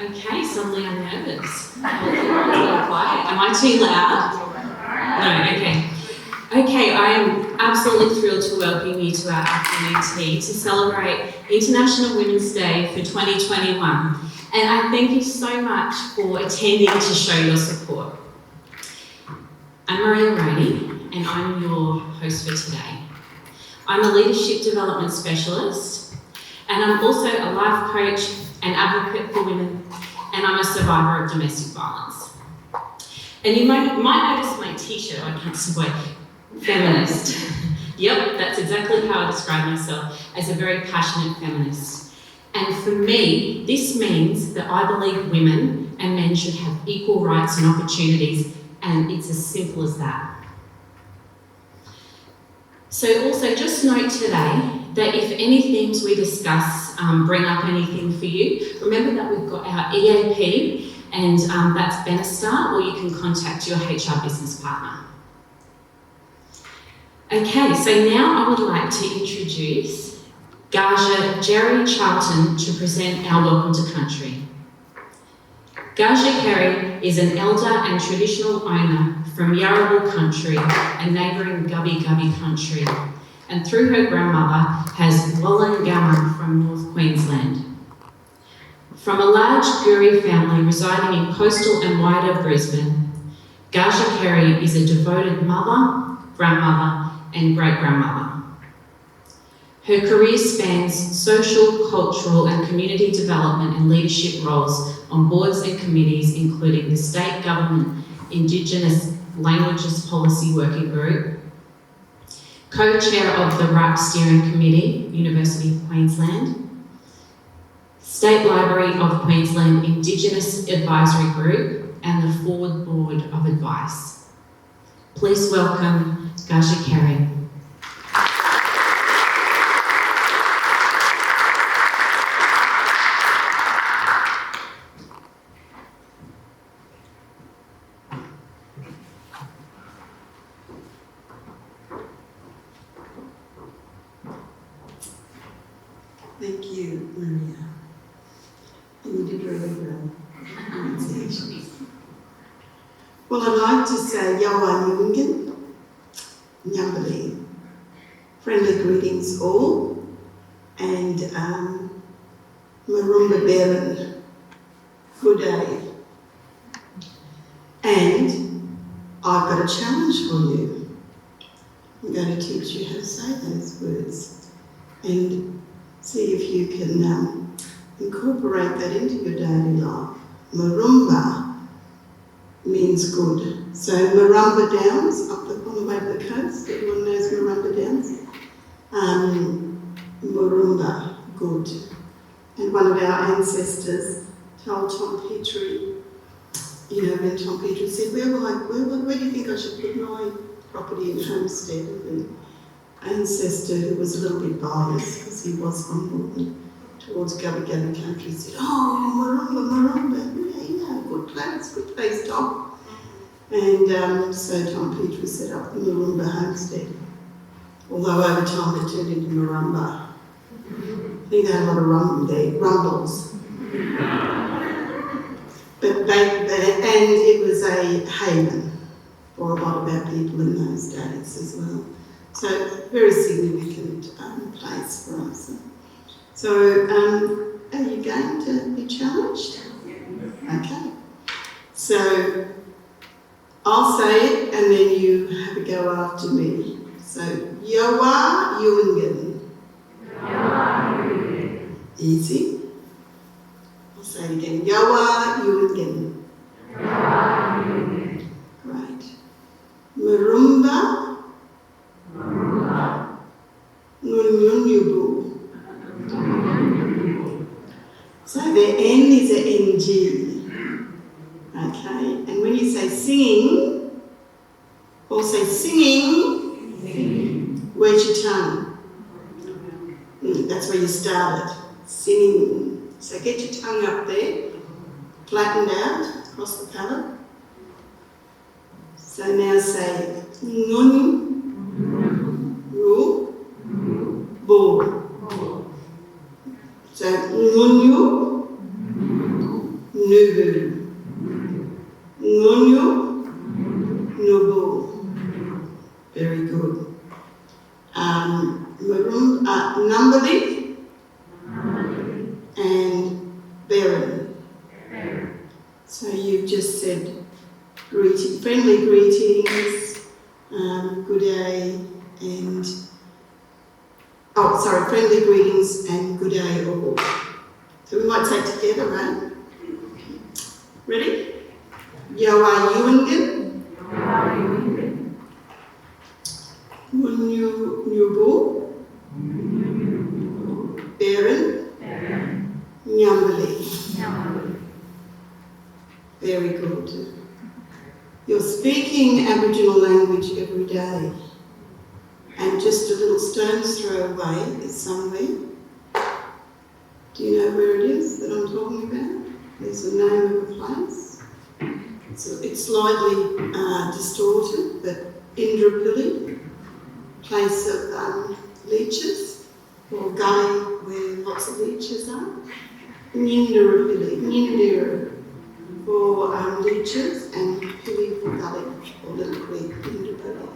Okay, suddenly I'm nervous. Quiet. Am I too loud? No, okay. Okay, I am absolutely thrilled to welcome you to our afternoon tea to celebrate International Women's Day for 2021. And I thank you so much for attending to show your support. I'm Maria Rainey, and I'm your host for today. I'm a leadership development specialist, and I'm also a life coach and advocate for women, and I'm a survivor of domestic violence. And you might notice my t-shirt, I can't see why, feminist. Yep, that's exactly how I describe myself, as a very passionate feminist. And for me, this means that I believe women and men should have equal rights and opportunities, and it's as simple as that. So also just note today that if any themes we discuss bring up anything for you, remember that we've got our EAP, and that's Benestar, or you can contact your HR business partner. Okay, so now I would like to introduce Gaja Jerry Charlton to present our Welcome to Country. Gaja Kerry is an elder and traditional owner from Yarrawal Country and neighbouring Gubbi Gubbi Country, and through her grandmother has Wollongumma from North Queensland. From a large Guri family residing in coastal and wider Brisbane, Gaja Kerry is a devoted mother, grandmother and great-grandmother. Her career spans social, cultural and community development and leadership roles on boards and committees including the State Government Indigenous Languages Policy Working Group, co-chair of the RAP Steering Committee, University of Queensland, State Library of Queensland Indigenous Advisory Group and the Forward Board of Advice. Please welcome Gaja Kerry. Thank you, Maria. You did really well. Well, I'd like to say Yawa Yungan, Nyambali. Friendly greetings all, and Marumba Beran, good day. And I've got a challenge for you. I'm going to teach you how to say those words and see if you can incorporate that into your daily life. Marumba means good. So Marumba Downs, up on the way to the coast, everyone knows Marumba Downs. Marumba, good. And one of our ancestors told Tom Petrie, you know, when Tom Petrie said, where do you think I should put my property and homestead? And the ancestor, who was a little bit biased because he was from Northern towards Gubbi Gubbi country, said, oh, Marumba, yeah, good place, Tom. And so Tom Petrie set up the Marumba homestead. Although over time it turned into Marumba. I think they had a lot of rumbles. And it was a haven for a lot of our people in those days as well. So very significant place for us. So are you going to be challenged? Okay. So I'll say it and then you have a go after me. So Yawa Yungan. Easy. I'll say it again. Yawa Yungan. Great. Marumba. Ngunyunyubu. So the N is a NG. Okay. And when you say singing, or say singing, where's your tongue? That's where you started. Singing. So get your tongue up there, flattened out across the palate. So now say ngun, ru, bo. So ngunyu, Nubu, Ngunyu, Nubu. Very good. Numbly and Baron. So you've just said friendly greetings, good day, and friendly greetings and good day all. So we might say together, right? Ready? Yawa Yuingen. Nubu. Baron. Nyambali. Very good. You're speaking Aboriginal language every day, and just a little stone's throw away is somewhere. Do you know where it is that I'm talking about? There's the name of a place. It's slightly distorted, but Indrapilli, place of leeches, or gully where lots of leeches are. Nindira for leeches, and Pili for gully, or little creek, Indrapilli.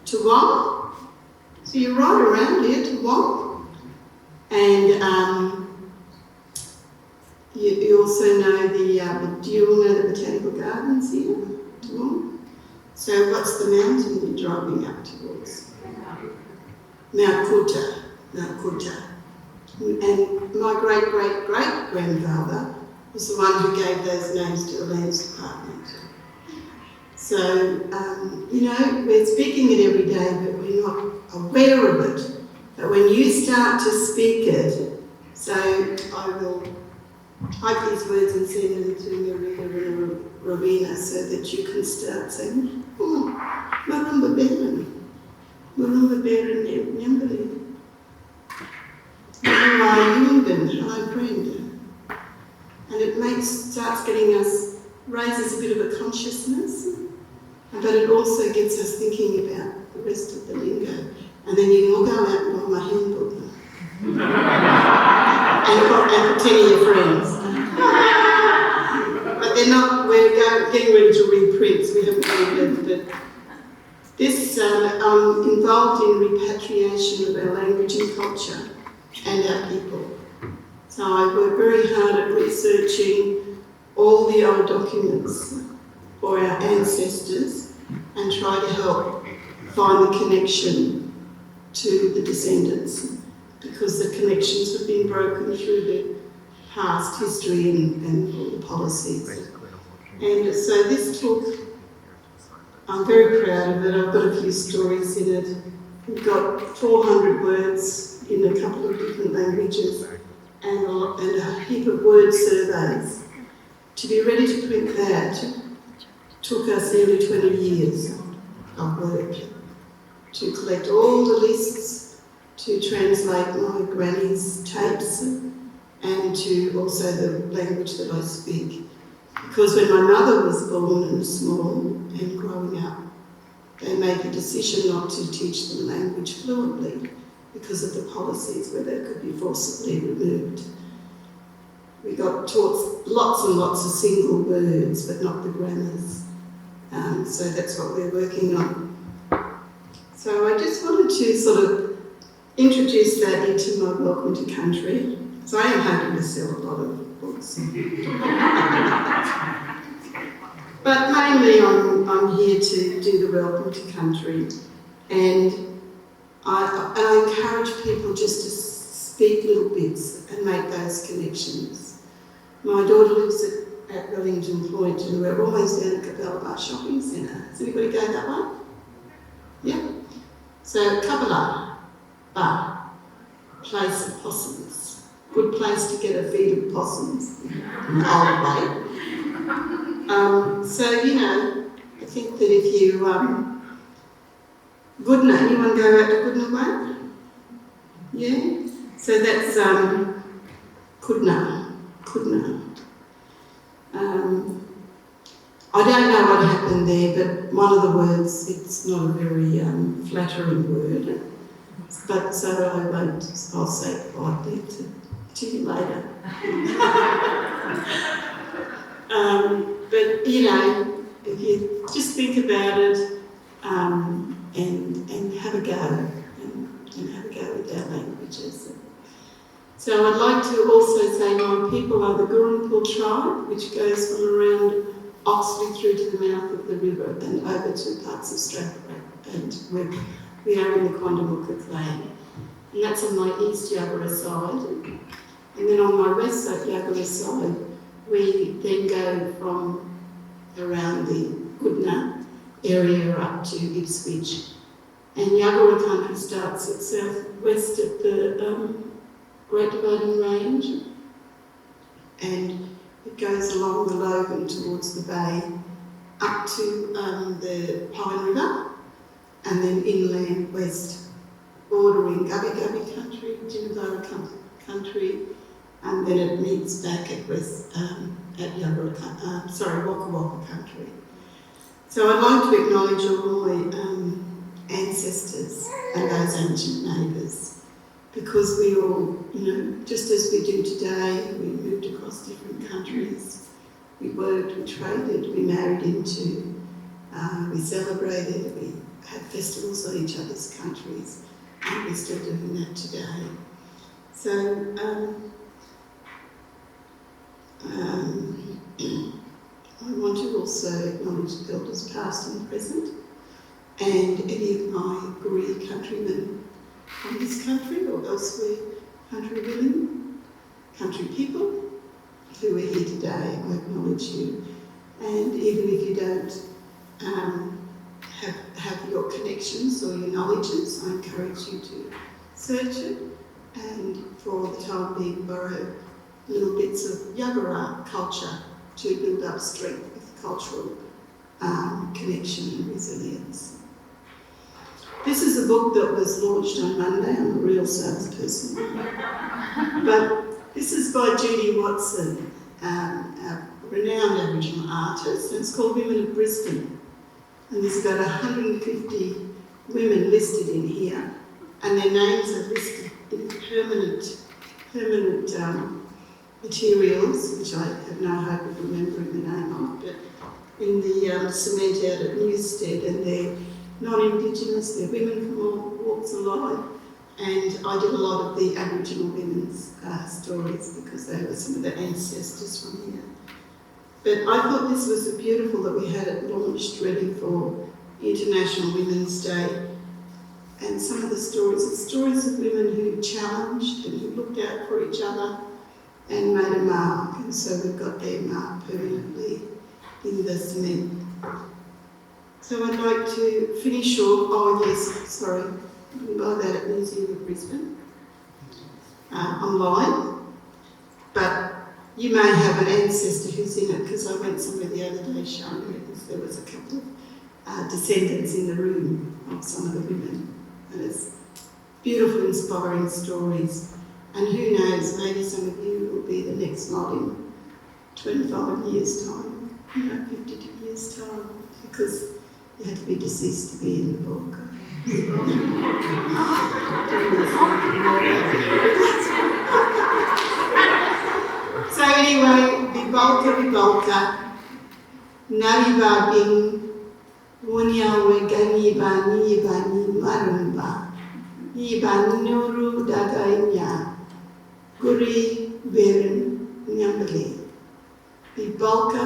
Tuwong, so you're right around here, Tuwong. And you also know do you all know the botanical gardens here, Tuwong? So what's the mountain you're driving up towards? Mount Kuta. And my great-great-great-grandfather was the one who gave those names to the Lands Department. So, we're speaking it every day, but we're not aware of it. But when you start to speak it, so I will type these words and send them to Maria and Rowena so that you can start saying, Marumba Baron, Nyambali. Hi friend. And it starts getting us, raises a bit of a consciousness, but it also gets us thinking about the rest of the lingo. And then you can all go out and buy my handbook and 10 of your friends. But they're not, getting ready to reprint, so we haven't read them. But this, I'm involved in repatriation of our language and culture and our people. So I work very hard at researching all the old documents for our ancestors and try to help find the connection to the descendants, because the connections have been broken through the past history and all the policies. And so this talk, I'm very proud of it. I've got a few stories in it. We've got 400 words in a couple of different languages and a heap of word surveys. To be ready to print that took us nearly 20 years of work to collect all the lists, to translate my granny's tapes, and to also the language that I speak. Because when my mother was born and small and growing up, they made the decision not to teach them language fluently because of the policies where they could be forcibly removed. We got taught lots and lots of single words, but not the grammars. So that's what we're working on. So I just wanted to sort of introduce that into my Welcome to Country. So I am hoping to sell a lot of books. But mainly I'm here to do the Welcome to Country. And I encourage people just to speak little bits and make those connections. My daughter lives at Wellington Point, and we're always down at Cappella Shopping Centre. Has anybody go that way? Yeah? So Cappella Bar, place of possums. Good place to get a feed of possums old way. So, I think that if you, Goodna, anyone go out to Goodna Way? Yeah? So that's Kudna. I don't know what happened there, but one of the words, it's not a very flattering word. But so I'll say it politely to you later. But, you know, if you just think about it and have a go, and have a go with our languages. So I'd like to also say my people are the Gurunpul tribe, which goes from around Oxley through to the mouth of the river and over to parts of Strathclyde, and we are in the Quandamooka clan. And that's on my East Yagara side. And then on my West Yagara side, we then go from around the Goodna area up to Ipswich. And Yagara country starts at southwest of the Great Dividing Range, and it goes along the Logan towards the bay, up to the Pine River, and then inland west, bordering Gubbi Gubbi country, Jinnabara country, and then it meets back at Waka Waka country. So I'd like to acknowledge all my ancestors and those ancient neighbours, because we all, you know, just as we do today, we moved across different countries, we worked, we traded, we married into, we celebrated, we had festivals on each other's countries, and we're still doing that today. So, I want to also acknowledge the elders past and present, and any of my Korean countrymen from this country or elsewhere, country women, country people who are here today. I acknowledge you. And even if you don't have your connections or your knowledges, I encourage you to search it, and for the time being borrow little bits of Yagara culture to build up strength with cultural connection and resilience. This is a book that was launched on Monday. I'm a real salesperson. But this is by Judy Watson, a renowned Aboriginal artist, and it's called Women of Brisbane. And there's about 150 women listed in here, and their names are listed in permanent materials, which I have no hope of remembering the name of, but in the cement out at Newstead, and they're non-Indigenous, they're women from all walks of life, and I did a lot of the Aboriginal women's stories because they were some of the ancestors from here. But I thought this was beautiful that we had it launched ready for International Women's Day, and some of the stories are stories of women who challenged and who looked out for each other and made a mark, and so we've got their mark permanently in the cement. So I'd like to finish off, you can buy that at Museum of Brisbane online, but you may have an ancestor who's in it, because I went somewhere the other day showing it, because there was a couple of descendants in the room of some of the women, and it's beautiful, inspiring stories. And who knows, maybe some of you will be the next lot in 25 years' time, 50 years' time, because you had to be deceased to be in the book. So anyway, Vibalka, Nariba Bing, Wunyawe Ganiba Niba Marumba, Niba Nuru Dagainya, Guri Verin Nyambali, Vibalka,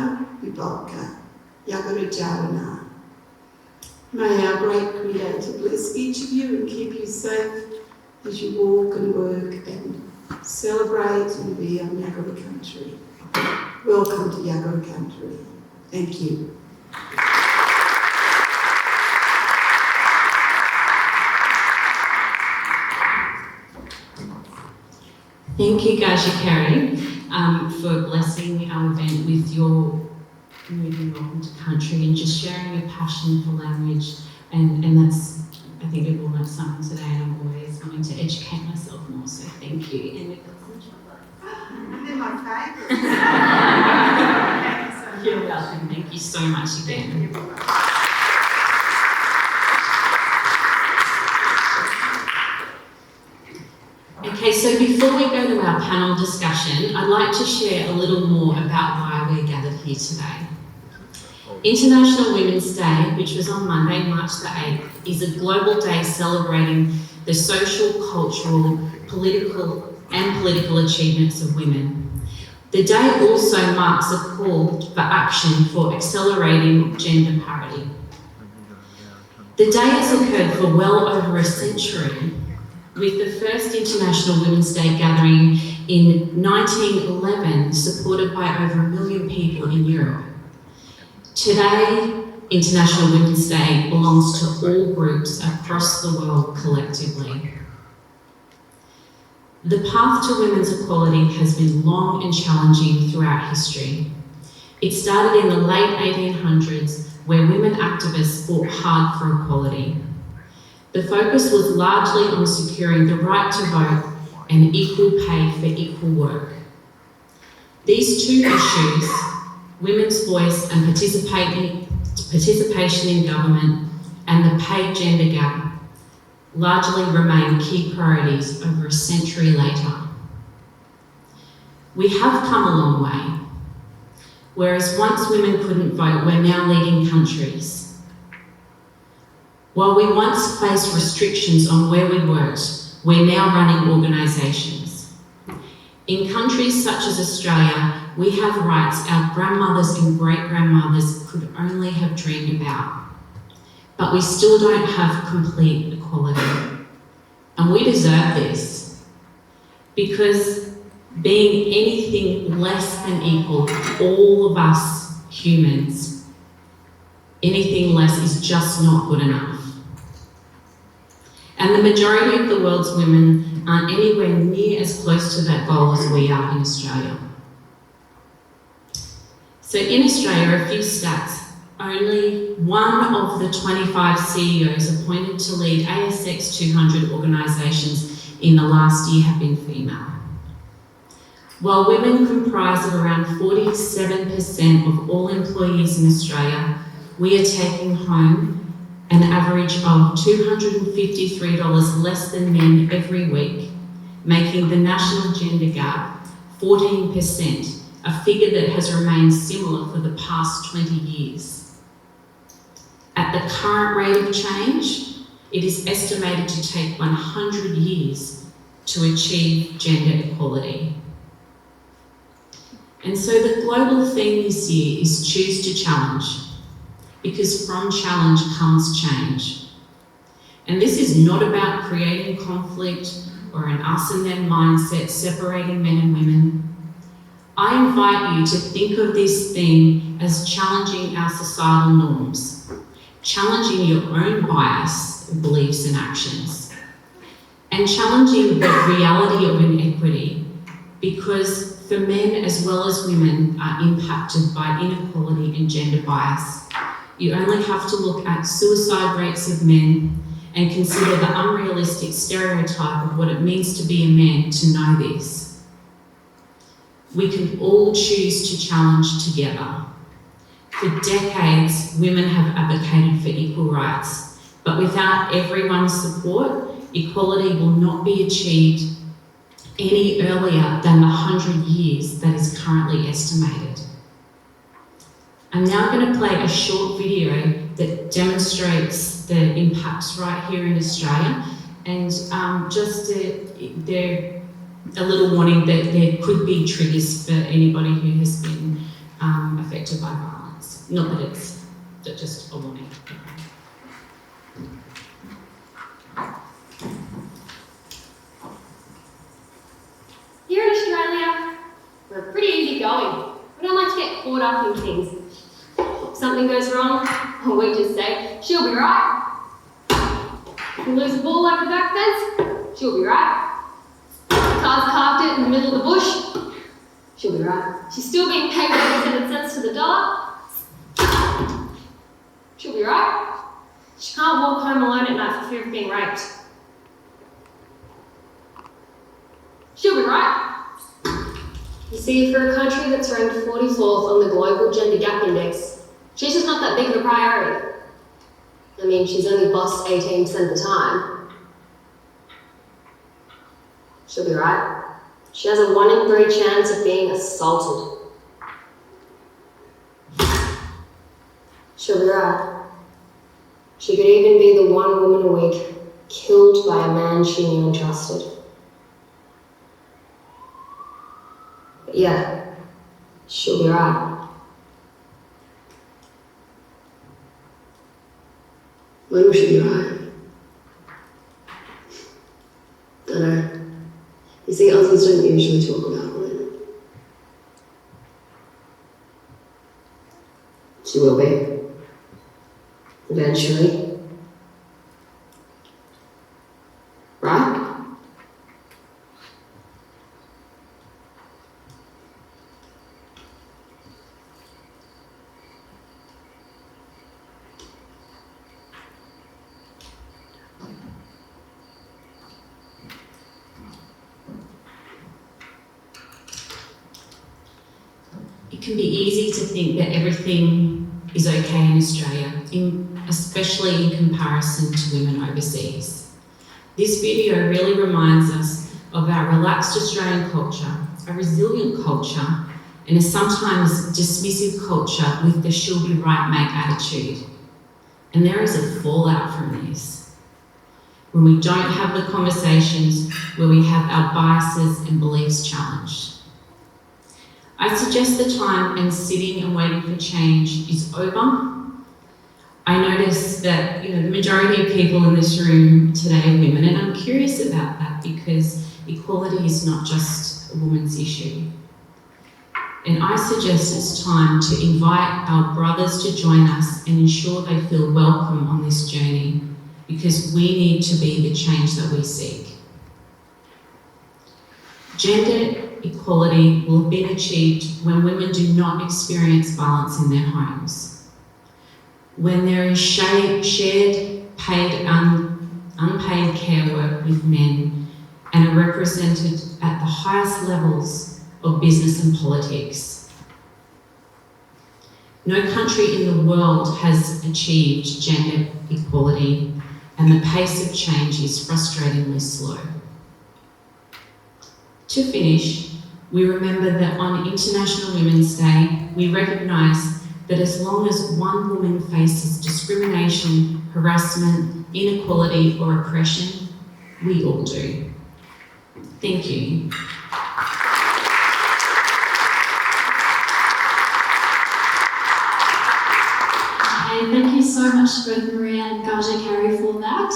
Yagara Jarana. May our great Creator bless each of you and keep you safe as you walk and work and celebrate and be on Yagara country. Welcome to Yagara country. Thank you. Thank you, Gaja Carey, for blessing our event with your moving welcome to country and just sharing your passion for language. And that's, I think we've all learned something today, and I'm always going to educate myself more, so thank you. And we've got some chocolate. They're my favourites. You're welcome. Thank you so much again. Thank you. Okay, so before we go to our panel discussion, I'd like to share a little more about why we're gathered here today. International Women's Day, which was on Monday, March the 8th, is a global day celebrating the social, cultural, political achievements of women. The day also marks a call for action for accelerating gender parity. The day has occurred for well over a century, with the first International Women's Day gathering in 1911, supported by over 1 million people in Europe. Today, International Women's Day belongs to all groups across the world collectively. The path to women's equality has been long and challenging throughout history. It started in the late 1800s, where women activists fought hard for equality. The focus was largely on securing the right to vote and equal pay for equal work. These two issues, women's voice and participation in government and the pay gender gap, largely remain key priorities over a century later. We have come a long way. Whereas once women couldn't vote, we're now leading countries. While we once faced restrictions on where we worked, we're now running organisations. In countries such as Australia, we have rights our grandmothers and great-grandmothers could only have dreamed about. But we still don't have complete equality. And we deserve this. Because being anything less than equal, all of us humans, anything less is just not good enough. And the majority of the world's women aren't anywhere near as close to that goal as we are in Australia. So in Australia, a few stats. Only one of the 25 CEOs appointed to lead ASX 200 organisations in the last year have been female. While women comprise of around 47% of all employees in Australia, we are taking home an average of $253 less than men every week, making the national gender gap 14%, a figure that has remained similar for the past 20 years. At the current rate of change, it is estimated to take 100 years to achieve gender equality. And so the global theme this year is choose to challenge, because from challenge comes change. And this is not about creating conflict or an us and them mindset separating men and women. I invite you to think of this theme as challenging our societal norms, challenging your own bias, beliefs and actions, and challenging the reality of inequity, because for men as well as women are impacted by inequality and gender bias. You only have to look at suicide rates of men and consider the unrealistic stereotype of what it means to be a man to know this. We can all choose to challenge together. For decades, women have advocated for equal rights, but without everyone's support, equality will not be achieved any earlier than the 100 years that is currently estimated. I'm now going to play a short video that demonstrates the impacts right here in Australia, and a little warning that there could be triggers for anybody who has been affected by violence. Not that it's just a warning. Here in Australia, we're pretty easygoing. We don't like to get caught up in things. If something goes wrong, we just say, she'll be right. If we lose a ball over the back fence, she'll be right. Car's carved it in the middle of the bush, she'll be right. She's still being paid 87 cents to the dollar, she'll be right. She can't walk home alone at night for fear of being raped. She'll be right. You see, for a country that's ranked 44th on the Global Gender Gap Index, she's just not that big of a priority. I mean, she's only bossed 18% of the time. She'll be right. She has a 1 in 3 chance of being assaulted. She'll be right. She could even be the one woman a week killed by a man she knew and trusted. But yeah, she'll be right. When will she be right? Dunno. You see, Aussies don't usually talk about women. She will be. Eventually. Right? It can be easy to think that everything is okay in Australia, especially in comparison to women overseas. This video really reminds us of our relaxed Australian culture, a resilient culture, and a sometimes dismissive culture with the she'll be right mate attitude. And there is a fallout from this. When we don't have the conversations where we have our biases and beliefs challenged. I suggest the time and sitting and waiting for change is over. I notice that the majority of people in this room today are women, and I'm curious about that because equality is not just a woman's issue. And I suggest it's time to invite our brothers to join us and ensure they feel welcome on this journey, because we need to be the change that we seek. Gender equality will have been achieved when women do not experience violence in their homes, when there is shared paid unpaid care work with men and are represented at the highest levels of business and politics. No country in the world has achieved gender equality, and the pace of change is frustratingly slow. To finish, we remember that on International Women's Day, we recognise that as long as one woman faces discrimination, harassment, inequality or oppression, we all do. Thank you. Okay, thank you so much to both Maria and Gaja Carey for that.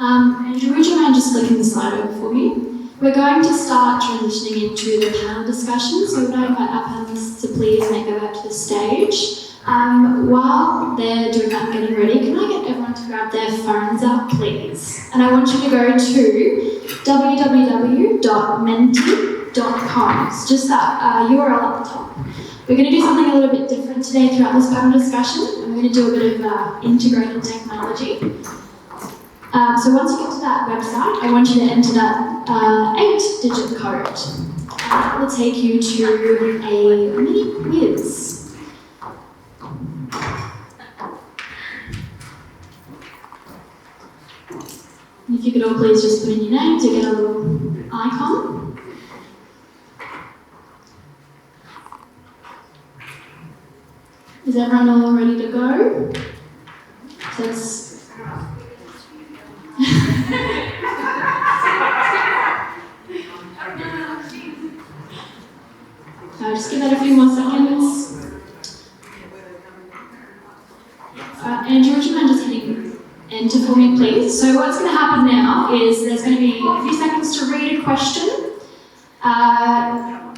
Andrew, would you mind just flicking the slide over for me? We're going to start transitioning into the panel discussion, so would I invite our panellists to please make their way to the stage. While they're doing that and getting ready, can I get everyone to grab their phones out, please? And I want you to go to www.menti.com. It's just that URL at the top. We're going to do something a little bit different today throughout this panel discussion. I'm going to do a bit of integrated technology. So once you get to that website, I want you to enter that 8-digit code. That will take you to a mini quiz. If you could all please just put in your names, you get a little icon. Is everyone all ready to go? So it's just give that a few more seconds. Andrew, would you mind just hitting enter for me, please? So what's going to happen now is there's going to be a few seconds to read a question. Are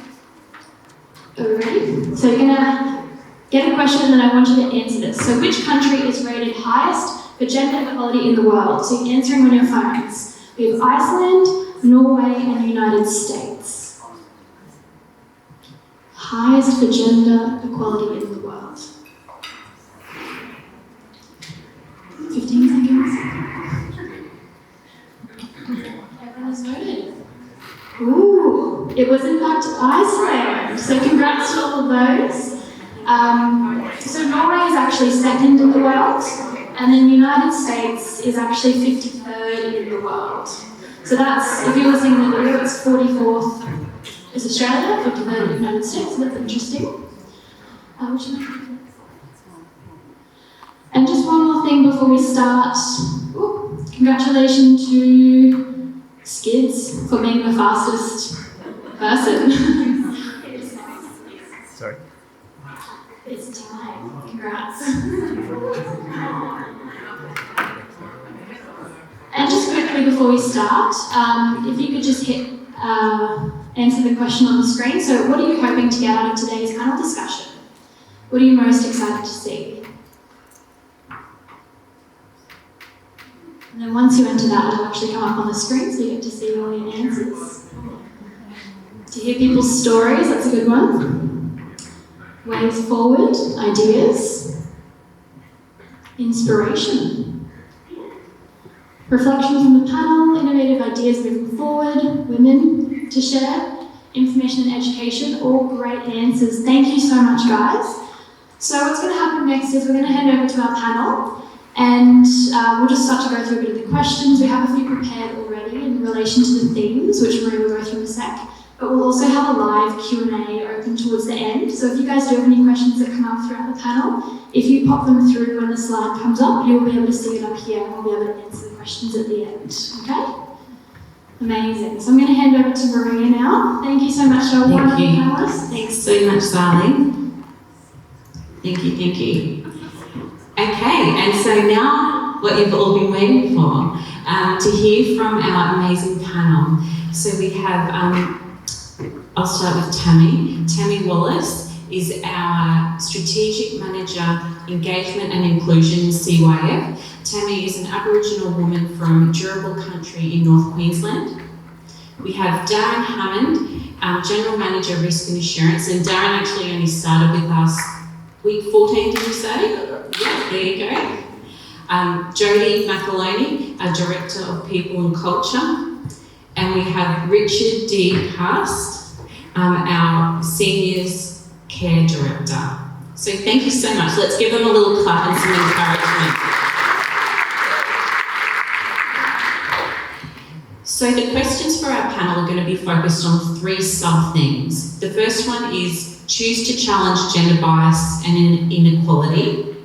we ready? So you're going to get a question and then I want you to answer this. So which country is rated highest for gender equality in the world? So you're answering on your phones. We have Iceland, Norway, and United States. Highest for gender equality in the world. 15 seconds. Everyone has voted. Ooh, it was in fact Iceland. So congrats to all of those. So Norway is actually second in the world, and then the United States is actually 53rd in the world. So that's, if you're listening to the video, it's 44th is Australia, we prefer the United States, so that's interesting. Which one? And just one more thing before we start. Ooh, congratulations to Skids for being the fastest person. Sorry. It's time. Congrats. And just quickly before we start, if you could just answer the question on the screen. So what are you hoping to get out of today's panel discussion? What are you most excited to see? And then once you enter that, it'll actually come up on the screen so you get to see all your answers. To hear people's stories, that's a good one. Ways forward, ideas, inspiration. Reflection from the panel, innovative ideas moving forward, women to share, information and education, all great answers. Thank you so much, guys. So what's going to happen next is we're going to hand over to our panel and we'll just start to go through a bit of the questions. We have a few prepared already in relation to the themes, which Maria will go through in a sec. But we'll also have a live Q&A open towards the end. So if you guys do have any questions that come up throughout the panel, if you pop them through when the slide comes up, you'll be able to see it up here and we'll be able to answer the questions at the end. Okay? Amazing. So I'm going to hand over to Maria now. Thank you so much, our wonderful panelists. Thanks so much, Sally. Thank you. Okay, and so now what you've all been waiting for, to hear from our amazing panel. So we have, I'll start with Tammy. Tammy Wallace is our Strategic Manager, Engagement and Inclusion, CYF. Tammy is an Aboriginal woman from Durable Country in North Queensland. We have Darren Hammond, General Manager, Risk and Assurance, and Darren actually only started with us week 14, did you say? Yeah, there you go. Jodie McAloney, our Director of People and Culture. And we have Richard D. Hurst, our Seniors Care Director. So thank you so much. Let's give them a little clap and some encouragement. So the questions for our panel are going to be focused on 3 sub-themes. The first one is choose to challenge gender bias and inequality,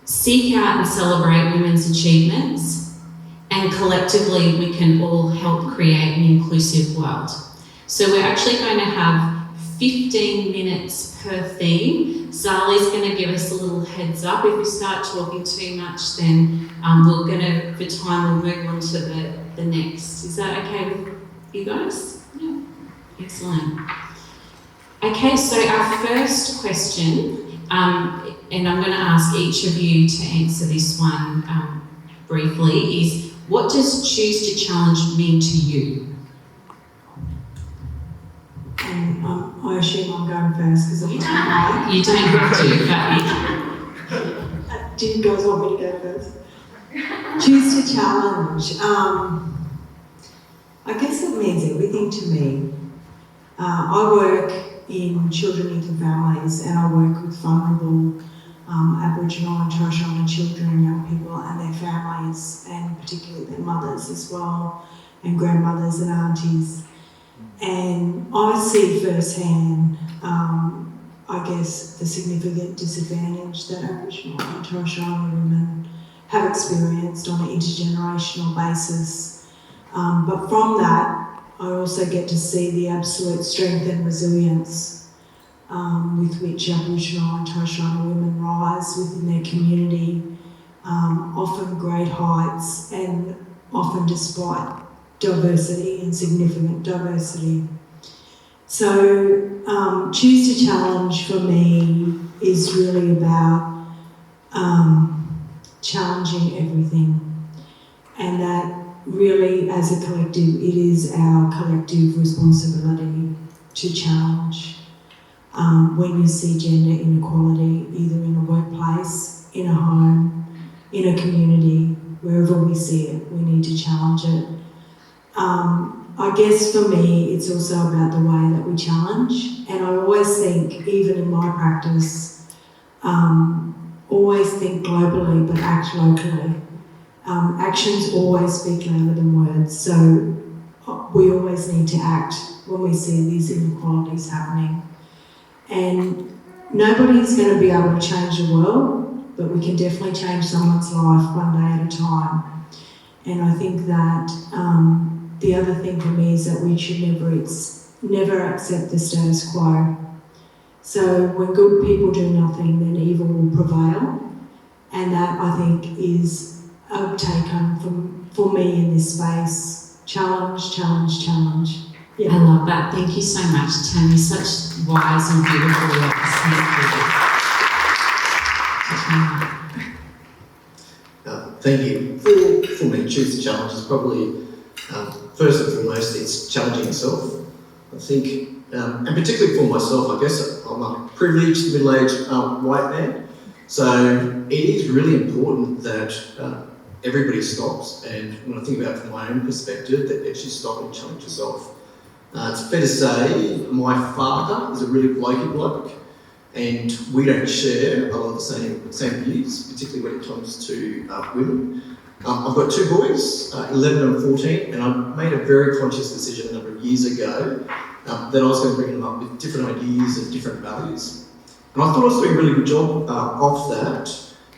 seek out and celebrate women's achievements, and collectively we can all help create an inclusive world. So we're actually going to have 15 minutes per theme. Zali's going to give us a little heads up. If we start talking too much, then for time, we'll move on to the next. Is that okay with you guys? Yeah. Excellent. Okay, so our first question, and I'm going to ask each of you to answer this one briefly, is what does choose to challenge mean to you? I assume I'm going first because You don't have to, but do you guys want me to go first? Choose to challenge. I guess it means everything to me. I work in children into families and I work with vulnerable Aboriginal and Torres Strait Islander children and young people and their families, and particularly their mothers as well, and grandmothers and aunties. And I see firsthand, I guess, the significant disadvantage that Aboriginal and Torres Strait Islander women have experienced on an intergenerational basis. But from that, I also get to see the absolute strength and resilience with which Aboriginal and Torres Strait Islander women rise within their community, often great heights and often despite diversity and significant diversity. So choose to challenge for me is really about challenging everything, and that really as a collective it is our collective responsibility to challenge when you see gender inequality either in a workplace, in a home, in a community, wherever we see it, we need to challenge it. I guess for me, it's also about the way that we challenge, and I always think, even in my practice, always think globally but act locally. Actions always speak louder than words, so we always need to act when we see these inequalities happening. And nobody's going to be able to change the world, but we can definitely change someone's life one day at a time. And I think that the other thing for me is that we should never accept the status quo. So when good people do nothing, then evil will prevail. And that, I think, is a take-home for me in this space. Challenge, challenge, challenge. Yeah. I love that. Thank you so much, Tammy. Such wise and beautiful words. Thank you. Thank you. For me, choose the challenge is probably, first and foremost, it's challenging yourself. I think, and particularly for myself, I guess I'm a privileged middle-aged white man, so it is really important that everybody stops, and when I think about it from my own perspective, that actually stop and challenge yourself. It's fair to say my father is a really blokey bloke, and we don't share a lot of the same views, particularly when it comes to women. I've got two boys, 11 and 14, and I made a very conscious decision a number of years ago that I was going to bring them up with different ideas and different values. And I thought I was doing a really good job of that.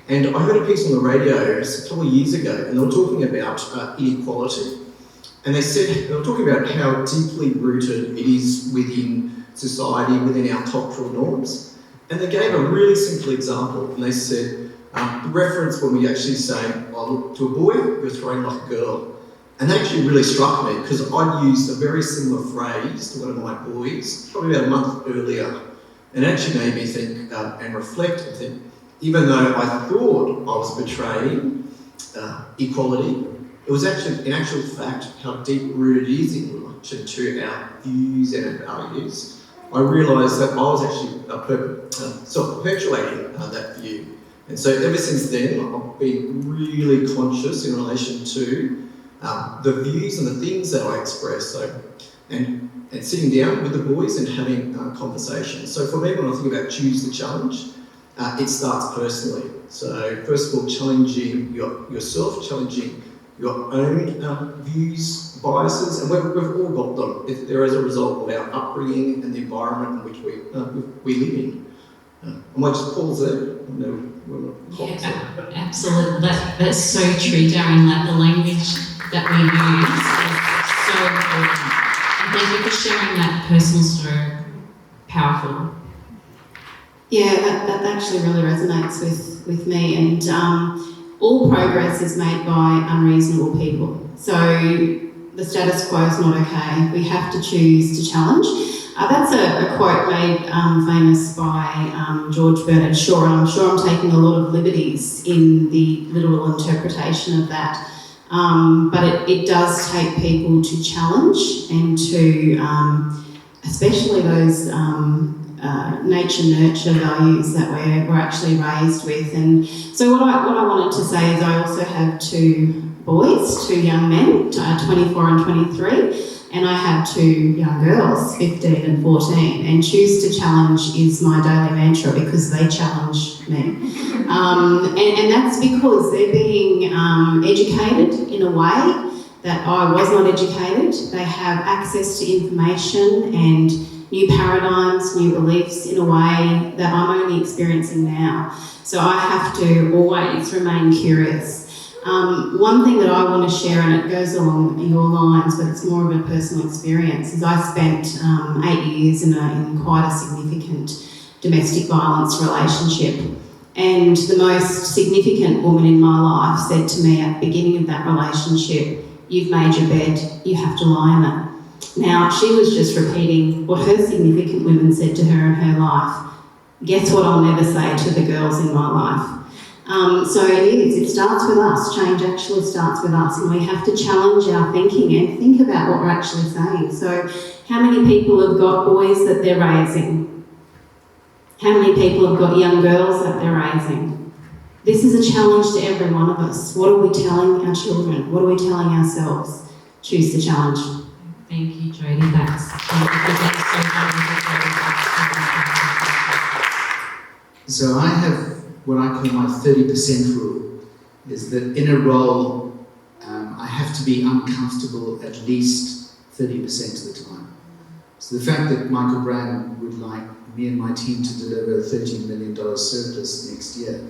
And I heard a piece on the radio a couple of years ago, and they were talking about inequality. And they were talking about how deeply rooted it is within society, within our cultural norms. And they gave a really simple example, and they said, the reference when we actually say, oh, look, to a boy, you're throwing like a girl. And that actually really struck me, because I'd used a very similar phrase to one of my boys, probably about a month earlier. And it actually made me think and reflect and think, even though I thought I was betraying equality, it was actually, in actual fact, how deep-rooted it is in relation to our views and our values. I realised that I was actually self-perpetuating that view. And so ever since then, I've been really conscious in relation to the views and the things that I express. So, and sitting down with the boys and having conversations. So for me, when I think about choose the challenge, it starts personally. So first of all, challenging yourself, challenging your own views, biases, and we've all got them. They're as a result of our upbringing and the environment in which we live in. I might just pause there. Yeah, absolutely. That's so true, Darren. Like the language that we use is so important. And thank you for sharing that personal story. Powerful. Yeah, that actually really resonates with me, and all progress is made by unreasonable people. So the status quo is not okay. We have to choose to challenge. That's a quote made famous by George Bernard Shaw, and I'm sure I'm taking a lot of liberties in the literal interpretation of that. But it does take people to challenge and to, especially those nature-nurture values that we're actually raised with. And so what I wanted to say is I also have two boys, two young men, 24 and 23. And I have two young girls, 15 and 14, and choose to challenge is my daily mantra because they challenge me. And that's because they're being educated in a way that I was not educated. They have access to information and new paradigms, new beliefs in a way that I'm only experiencing now. So I have to always remain curious. One thing that I want to share, and it goes along your lines, but it's more of a personal experience, is I spent 8 years in quite a significant domestic violence relationship. And the most significant woman in my life said to me at the beginning of that relationship, "You've made your bed, you have to lie in it." Now, she was just repeating what her significant women said to her in her life. Guess what I'll never say to the girls in my life? So it starts with us. Change actually starts with us, and we have to challenge our thinking and think about what we're actually saying. So how many people have got boys that they're raising? How many people have got young girls that they're raising? This is a challenge to every one of us. What are we telling our children? What are we telling ourselves? Choose the challenge. Thank you, Jodie. That's so So I have what I call my 30% rule, is that in a role, I have to be uncomfortable at least 30% of the time. So the fact that Michael Brand would like me and my team to deliver a $13 million surplus next year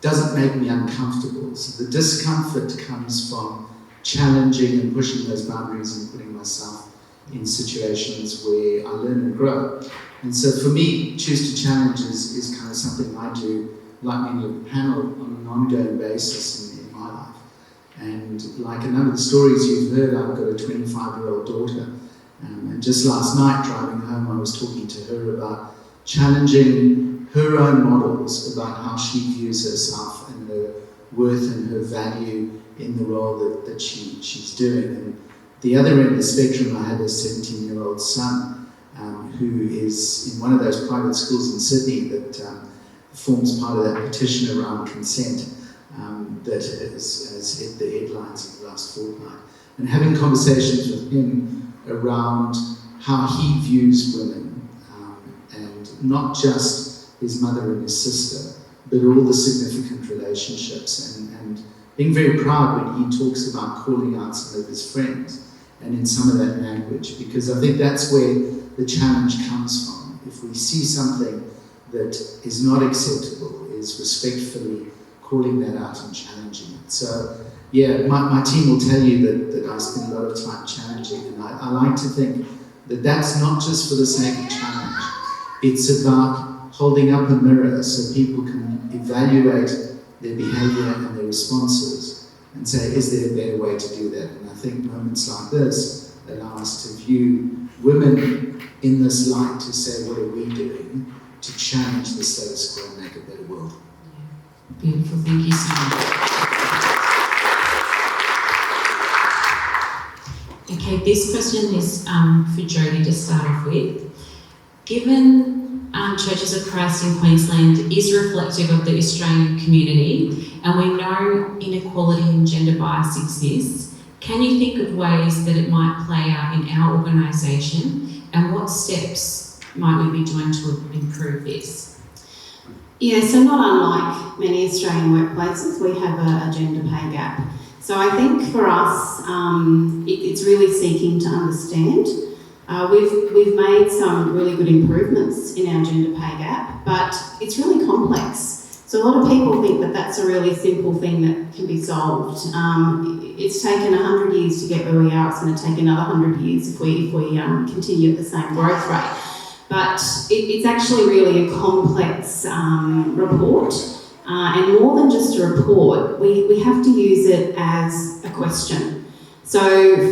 doesn't make me uncomfortable. So the discomfort comes from challenging and pushing those boundaries and putting myself in situations where I learn and grow. And so for me, Choose to Challenge is kind of something I do, like many of the panel, on an ongoing basis in my life. And like a number of the stories you've heard, I've got a 25-year-old daughter. And just last night, driving home, I was talking to her about challenging her own models about how she views herself and her worth and her value in the role that she's doing. And the other end of the spectrum, I have a 17-year-old son who is in one of those private schools in Sydney that forms part of that petition around consent that has hit the headlines in the last fortnight. And having conversations with him around how he views women, and not just his mother and his sister, but all the significant relationships, and being very proud when he talks about calling out some of his friends and in some of that language, because I think that's where the challenge comes from. If we see something that is not acceptable, is respectfully calling that out and challenging it. So yeah, my team will tell you that I spend a lot of time challenging, and I like to think that that's not just for the sake of challenge. It's about holding up a mirror so people can evaluate their behaviour and their responses and say, is there a better way to do that? And I think moments like this allow us to view women in this light, to say, what are we doing to challenge the status quo and make a better world? Beautiful, thank you so much. Okay, this question is for Jodie to start off with. Given Churches of Christ in Queensland is reflective of the Australian community, and we know inequality and gender bias exists, can you think of ways that it might play out in our organisation, and what steps might we be doing to improve this? Yeah, so not unlike many Australian workplaces, we have a gender pay gap. So I think for us, it's really seeking to understand. We've made some really good improvements in our gender pay gap, but it's really complex. So a lot of people think that that's a really simple thing that can be solved. It's taken 100 years to get where we are. It's going to take another 100 years if we continue at the same growth rate. But it's actually really a complex report. And more than just a report, we have to use it as a question. So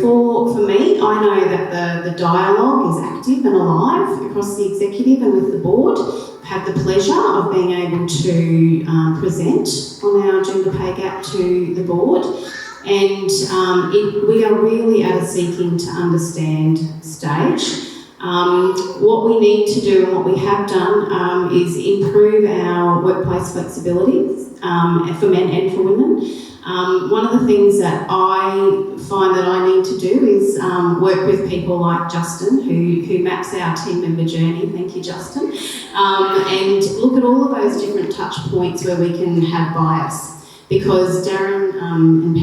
for me, I know that the dialogue is active and alive across the executive and with the board. I've had the pleasure of being able to present on our gender pay gap to the board. And we are really at a seeking to understand stage. What we need to do and what we have done is improve our workplace flexibility for men and for women. One of the things that I find that I need to do is work with people like Justin, who maps our team member journey. Thank you, Justin. And look at all of those different touch points where we can have bias. Because Darren and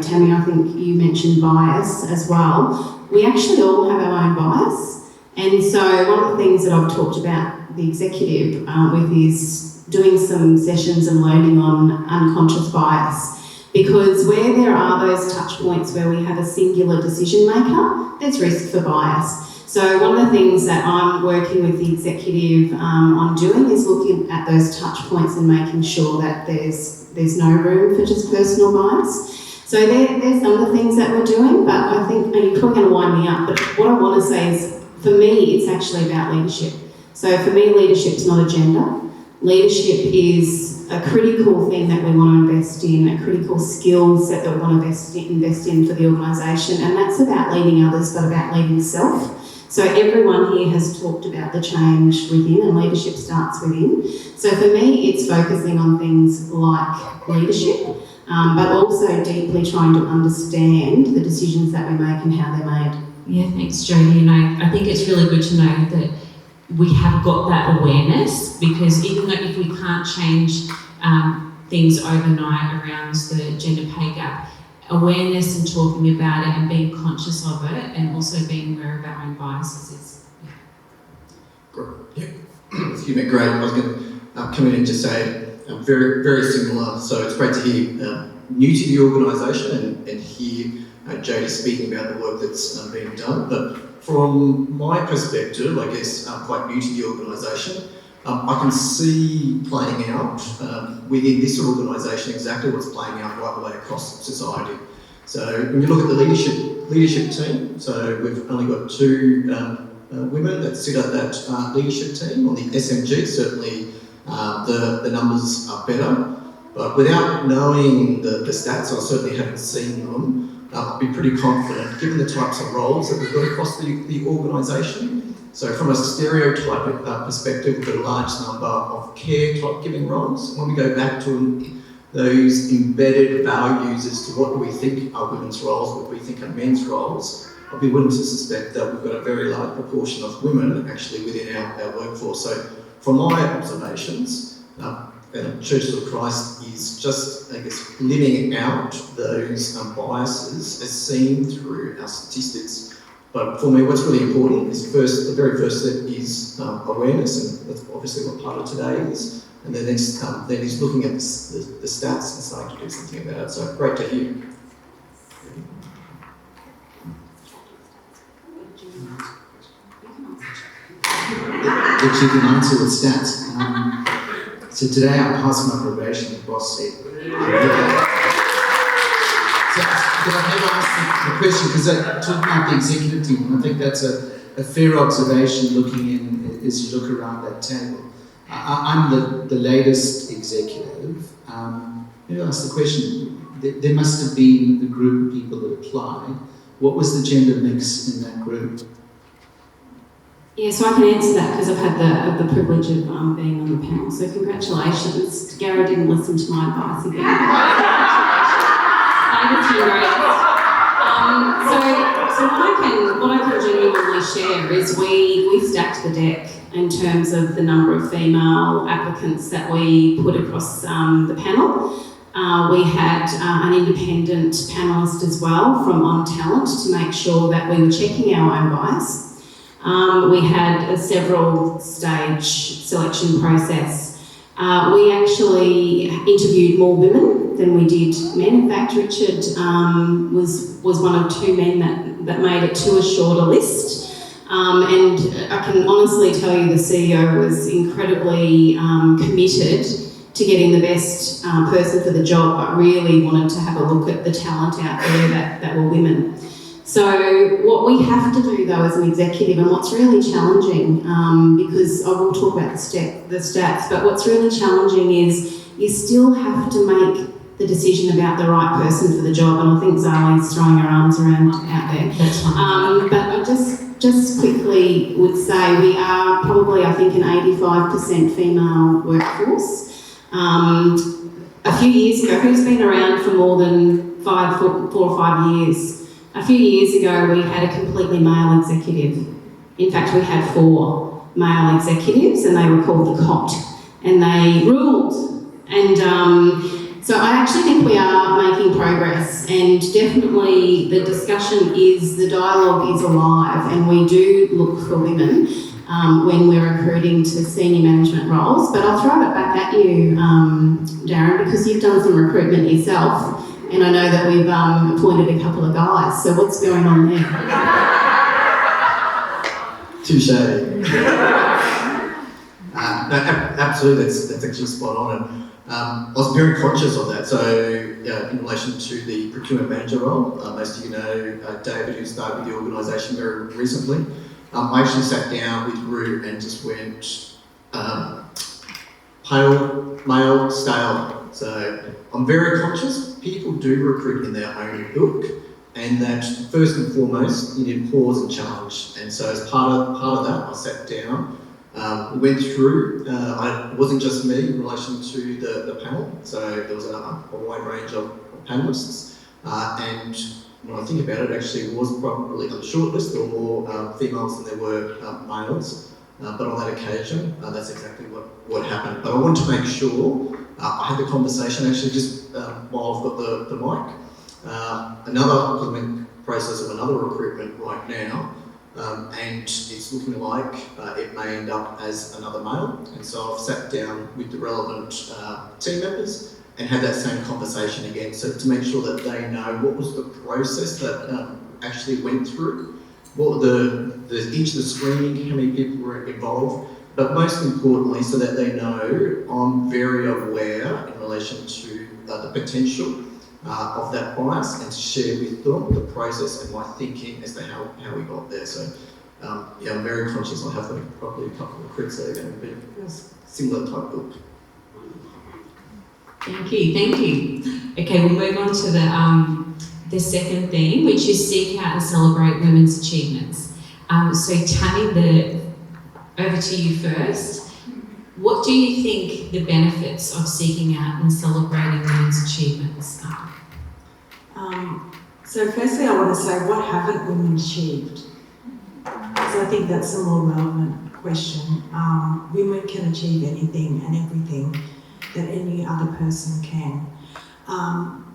Tammy, I think you mentioned bias as well. We actually all have our own bias. And so one of the things that I've talked about the executive with is doing some sessions and learning on unconscious bias. Because where there are those touch points where we have a singular decision maker, there's risk for bias. So one of the things that I'm working with the executive on doing is looking at those touch points and making sure that there's no room for just personal bias. So there's some of the things that we're doing, but I think you're probably going to wind me up, but what I want to say is, for me, it's actually about leadership. So for me, leadership's not a gender. Leadership is a critical thing that we want to invest in, a critical skill set that we want to invest in for the organisation, and that's about leading others, but about leading self. So everyone here has talked about the change within, and leadership starts within. So for me, it's focusing on things like leadership, but also deeply trying to understand the decisions that we make and how they're made. Yeah, thanks, Jodie. And I think it's really good to know that we have got that awareness, because even though if we can't change things overnight around the gender pay gap, awareness and talking about it and being conscious of it, and also being aware of our own biases is. Yeah. Excuse me, great. I was going to come in and just say very, very similar. So it's great to hear new to the organisation and hear Jodie speaking about the work that's being done. But from my perspective, I guess quite new to the organisation, I can see playing out within this organisation exactly what's playing out right the way across society. So when you look at the leadership team, so we've only got 2 women that sit at that leadership team. On the SMG, certainly the numbers are better, but without knowing the stats, I certainly haven't seen them, I'd be pretty confident, given the types of roles that we've got across the organisation. So from a stereotype perspective, we've got a large number of care type giving roles. When we go back to those embedded values as to what do we think are women's roles, what do we think are men's roles, I'd be willing to suspect that we've got a very large proportion of women actually within our workforce. So from my observations, Churches of Christ is just, I guess, living out those biases as seen through our statistics. But for me, what's really important is the very first step is awareness, and that's obviously what part of today is. And the next then is looking at the stats and starting to do something about it. So great to hear. Which you can answer with stats. So today I passed my probation, the boss said. So, but I've never asked the question, because I talked about the executive team, and I think that's a fair observation looking in as you look around that table. I'm the latest executive. Maybe I'll ask the question, there must have been a group of people that applied. What was the gender mix in that group? Yeah, so I can answer that because I've had the privilege of being on the panel. So congratulations. Gary didn't listen to my advice again. So what I can genuinely share is we stacked the deck in terms of the number of female applicants that we put across the panel. We had an independent panellist as well from On Talent to make sure that we were checking our own bias. We had a several stage selection process. We actually interviewed more women than we did men. In fact, Richard was one of 2 men that made it to a shorter list. And I can honestly tell you the CEO was incredibly committed to getting the best person for the job, but really wanted to have a look at the talent out there that were women. So what we have to do though as an executive, and what's really challenging, because I will talk about the stats, but what's really challenging is you still have to make the decision about the right person for the job, and I think Zali's throwing her arms around out there. That's fine. But I just quickly would say we are probably, I think, an 85% female workforce. A few years ago, who's been around for more than 4 or 5 years? A few years ago, we had a completely male executive. In fact, we had 4 male executives, and they were called the COT, and they ruled. And so I actually think we are making progress, and definitely the dialogue is alive, and we do look for women when we're recruiting to senior management roles. But I'll throw it back at you, Darren, because you've done some recruitment yourself. And I know that we've appointed a couple of guys, so what's going on there? Touche. Absolutely, that's actually spot on. And I was very conscious of that. So in relation to the procurement manager role, most of you know David, who started with the organisation very recently. I actually sat down with Rue and just went pale, male, scale. So I'm very conscious people do recruit in their own ilk, and that first and foremost you need pause and challenge. And so as part of that, I sat down, went through. It wasn't just me in relation to the panel, so there was a wide range of panelists. And when I think about it, actually it was probably on the short list there were more females than there were males. But on that occasion, that's exactly what happened. But I wanted to make sure I had the conversation actually just while I've got the mic, another process of another recruitment right now, and it's looking like it may end up as another male. And so I've sat down with the relevant team members and had that same conversation again, so to make sure that they know what was the process that actually went through, what were each of the screening, how many people were involved, but most importantly, so that they know I'm very aware in relation to the potential of that bias, and to share with them the process and my thinking as to how we got there. So yeah, I'm very conscious I have probably a couple of critics that are going to be similar type book. Thank you. Okay, we'll move on to the second theme, which is seek out and celebrate women's achievements. So Tammy, over to you first. What do you think the benefits of seeking out and celebrating women's achievements are? So firstly, I want to say, what haven't women achieved? Because I think that's a more relevant question. Women can achieve anything and everything that any other person can.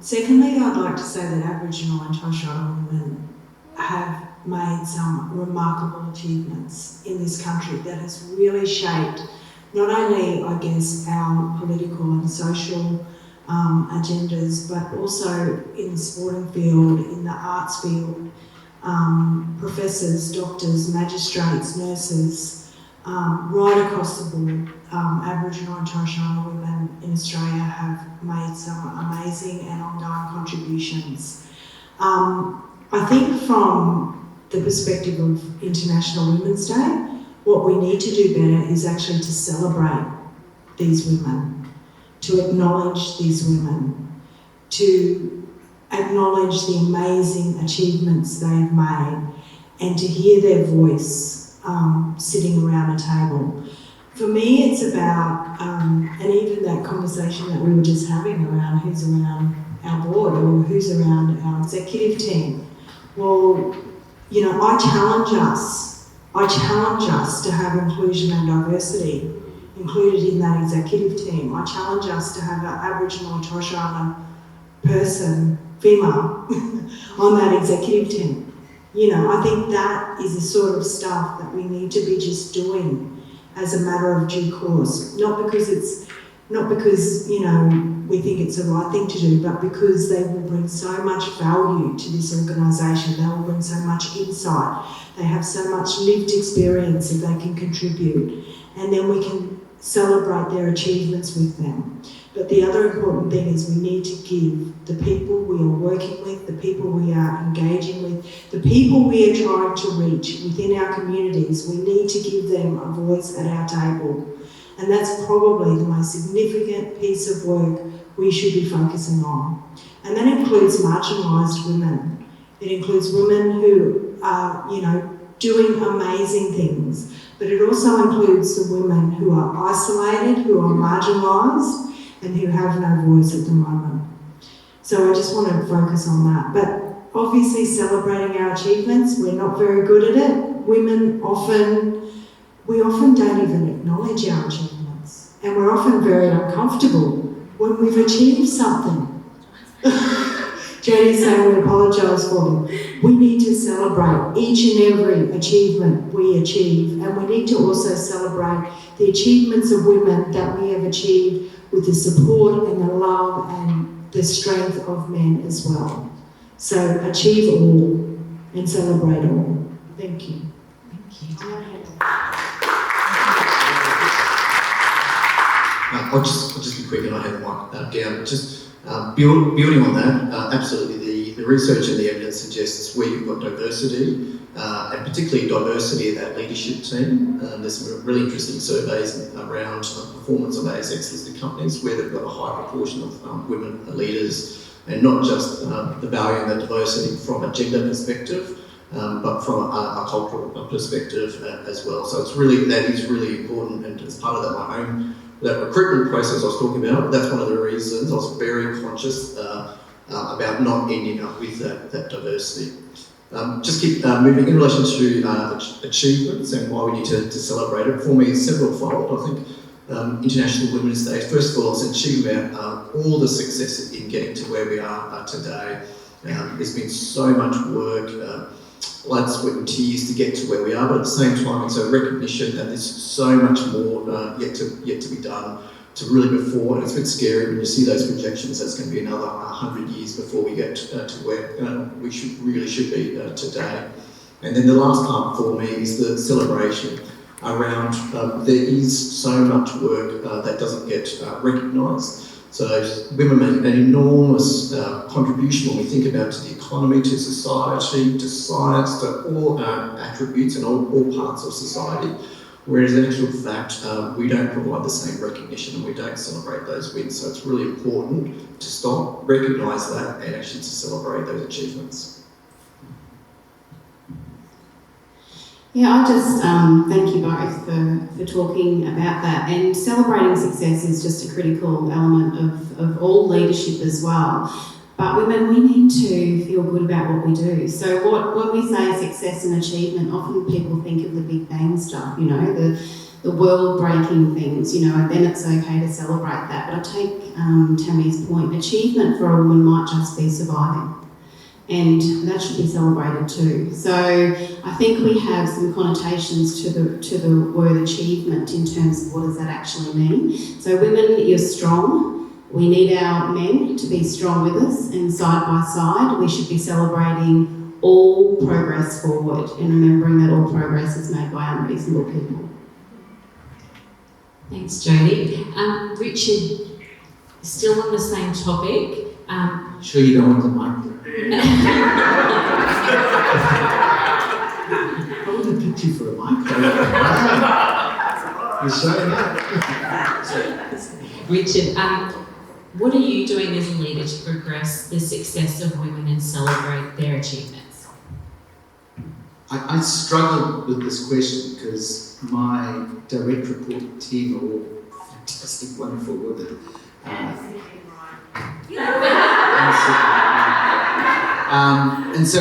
Secondly, I'd like to say that Aboriginal and Torres Strait Islander women have made some remarkable achievements in this country that has really shaped not only, I guess, our political and social agendas, but also in the sporting field, in the arts field. Professors, doctors, magistrates, nurses, right across the board, Aboriginal and Torres Strait Islander women in Australia have made some amazing and ongoing contributions. I think from the perspective of International Women's Day, what we need to do better is actually to celebrate these women, to acknowledge these women, to acknowledge the amazing achievements they've made, and to hear their voice sitting around a table. For me, it's about, and even that conversation that we were just having around who's around our board or who's around our executive team. Well, you know, I challenge us to have inclusion and diversity included in that executive team. I challenge us to have an Aboriginal and Torres Strait Islander person, female, on that executive team. You know, I think that is the sort of stuff that we need to be just doing as a matter of due course. Not because, you know, we think it's the right thing to do, but because they will bring so much value to this organisation. They will bring so much insight. They have so much lived experience that they can contribute. And then we can celebrate their achievements with them. But the other important thing is we need to give the people we are working with, the people we are engaging with, the people we are trying to reach within our communities, we need to give them a voice at our table. And that's probably the most significant piece of work we should be focusing on. And that includes marginalised women. It includes women who are, you know, doing amazing things. But it also includes the women who are isolated, who are marginalised, and who have no voice at the moment. So I just want to focus on that. But obviously celebrating our achievements, we're not very good at it. Women we often don't even acknowledge our achievements. And we're often very uncomfortable when we've achieved something. Jodie's saying we apologise for them. We need to celebrate each and every achievement we achieve, and we need to also celebrate the achievements of women that we have achieved with the support and the love and the strength of men as well. So achieve all and celebrate all. Thank you. Thank you. I'll just be quick, and I have the mic down. Just building on that, absolutely, the research and the evidence suggests where you've got diversity, and particularly diversity of that leadership team. There's some really interesting surveys around performance of ASX listed companies where they've got a high proportion of women leaders, and not just the value and the diversity from a gender perspective, but from a cultural perspective as well. So that is really important, and as part of that recruitment process I was talking about, that's one of the reasons I was very conscious about not ending up with that diversity. Just keep moving in relation to achievements and why we need to celebrate it. For me, it's several-fold. I think International Women's Day, first of all, it's achieving all the success in getting to where we are today. There's been so much work, blood, sweat and tears to get to where we are, but at the same time it's a recognition that there's so much more yet to be done to really move forward. It's a bit scary when you see those projections. That's going to be another 100 years before we get to where we should be today. And then the last part for me is the celebration around there is so much work that doesn't get recognised. So women make an enormous contribution when we think about to the economy, to society, to science, to all attributes and all parts of society. Whereas in actual fact, we don't provide the same recognition and we don't celebrate those wins. So it's really important to stop, recognise that, and actually to celebrate those achievements. Yeah, I just thank you both for talking about that. And celebrating success is just a critical element of all leadership as well. But women, we need to feel good about what we do. So when we say success and achievement, often people think of the big bang stuff, you know, the world-breaking things, you know, and then it's okay to celebrate that. But I take Tammy's point, achievement for a woman might just be surviving. And that should be celebrated too. So I think we have some connotations to the word achievement in terms of what does that actually mean. So women, you're strong. We need our men to be strong with us, and side by side we should be celebrating all progress forward and remembering that all progress is made by unreasonable people. Thanks, Jodie. Richard, still on the same topic. Sure you don't want the mic there? I would have picked you for a mic. You're showing up. Richard, what are you doing as a leader to progress the success of women and celebrate their achievements? I struggled with this question because my direct report team are all fantastic, wonderful women. And so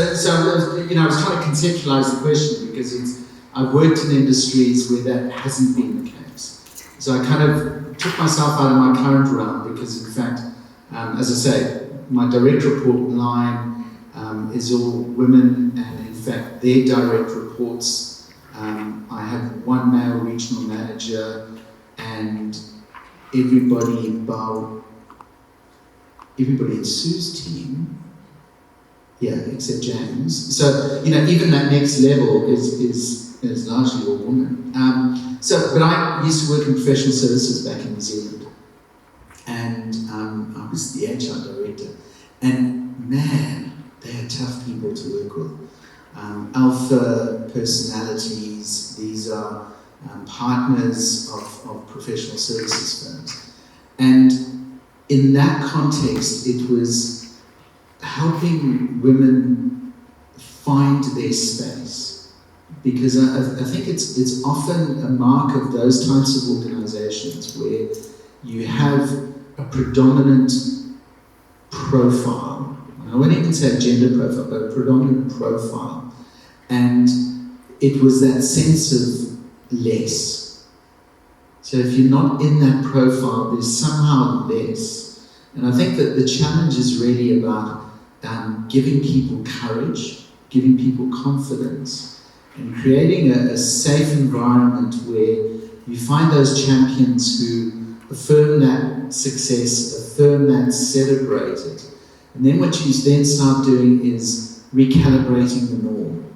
you know, I was trying to conceptualise the question because I've worked in industries where that hasn't been the case. So I kind of took myself out of my current realm because, in fact, as I say, my direct report line is all women, and in fact, their direct reports. I have one male regional manager, and everybody in Sue's team, yeah, except James. So, you know, even that next level is largely all women. But I used to work in professional services back in New Zealand, and I was the HR director. And man, they are tough people to work with. Alpha personalities, these are partners of professional services firms. And in that context, it was helping women find their space, because I think it's often a mark of those types of organisations where you have a predominant profile. I wouldn't even say a gender profile, but a predominant profile, and it was that sense of less. So if you're not in that profile, there's somehow less. And I think that the challenge is really about giving people courage, giving people confidence, and creating a safe environment where you find those champions who affirm that success, affirm that, celebrate it. And then what you then start doing is recalibrating the norm.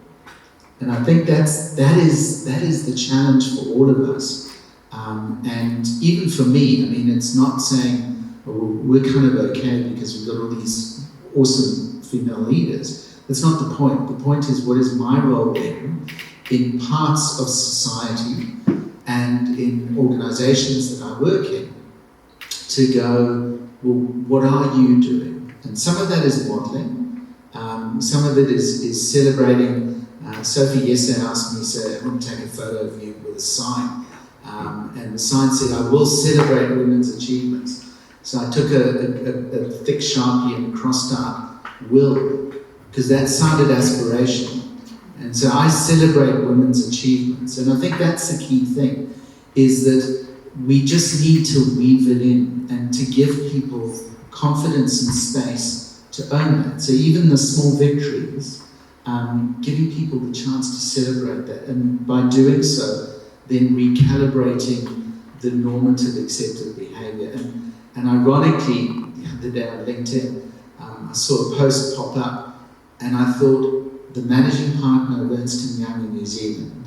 And I think that is the challenge for all of us. And even for me, I mean, it's not saying, oh, well, we're kind of okay because we've got all these awesome female leaders. That's not the point. The point is, what is my role in parts of society and in organisations that I work in to go, well, what are you doing? And some of that is modelling. Some of it is celebrating. Sophie yesterday asked me, so I want to take a photo of you with a sign. And the sign said, I will celebrate women's achievements. So I took a thick Sharpie and crossed out will, because that sounded aspirational. And so I celebrate women's achievements. And I think that's the key thing, is that we just need to weave it in and to give people confidence and space to own that. So even the small victories, giving people the chance to celebrate that, and by doing so, then recalibrating the normative accepted behaviour. And ironically, the other day on LinkedIn, I saw a post pop up, and I thought the managing partner of Ernst & Young in New Zealand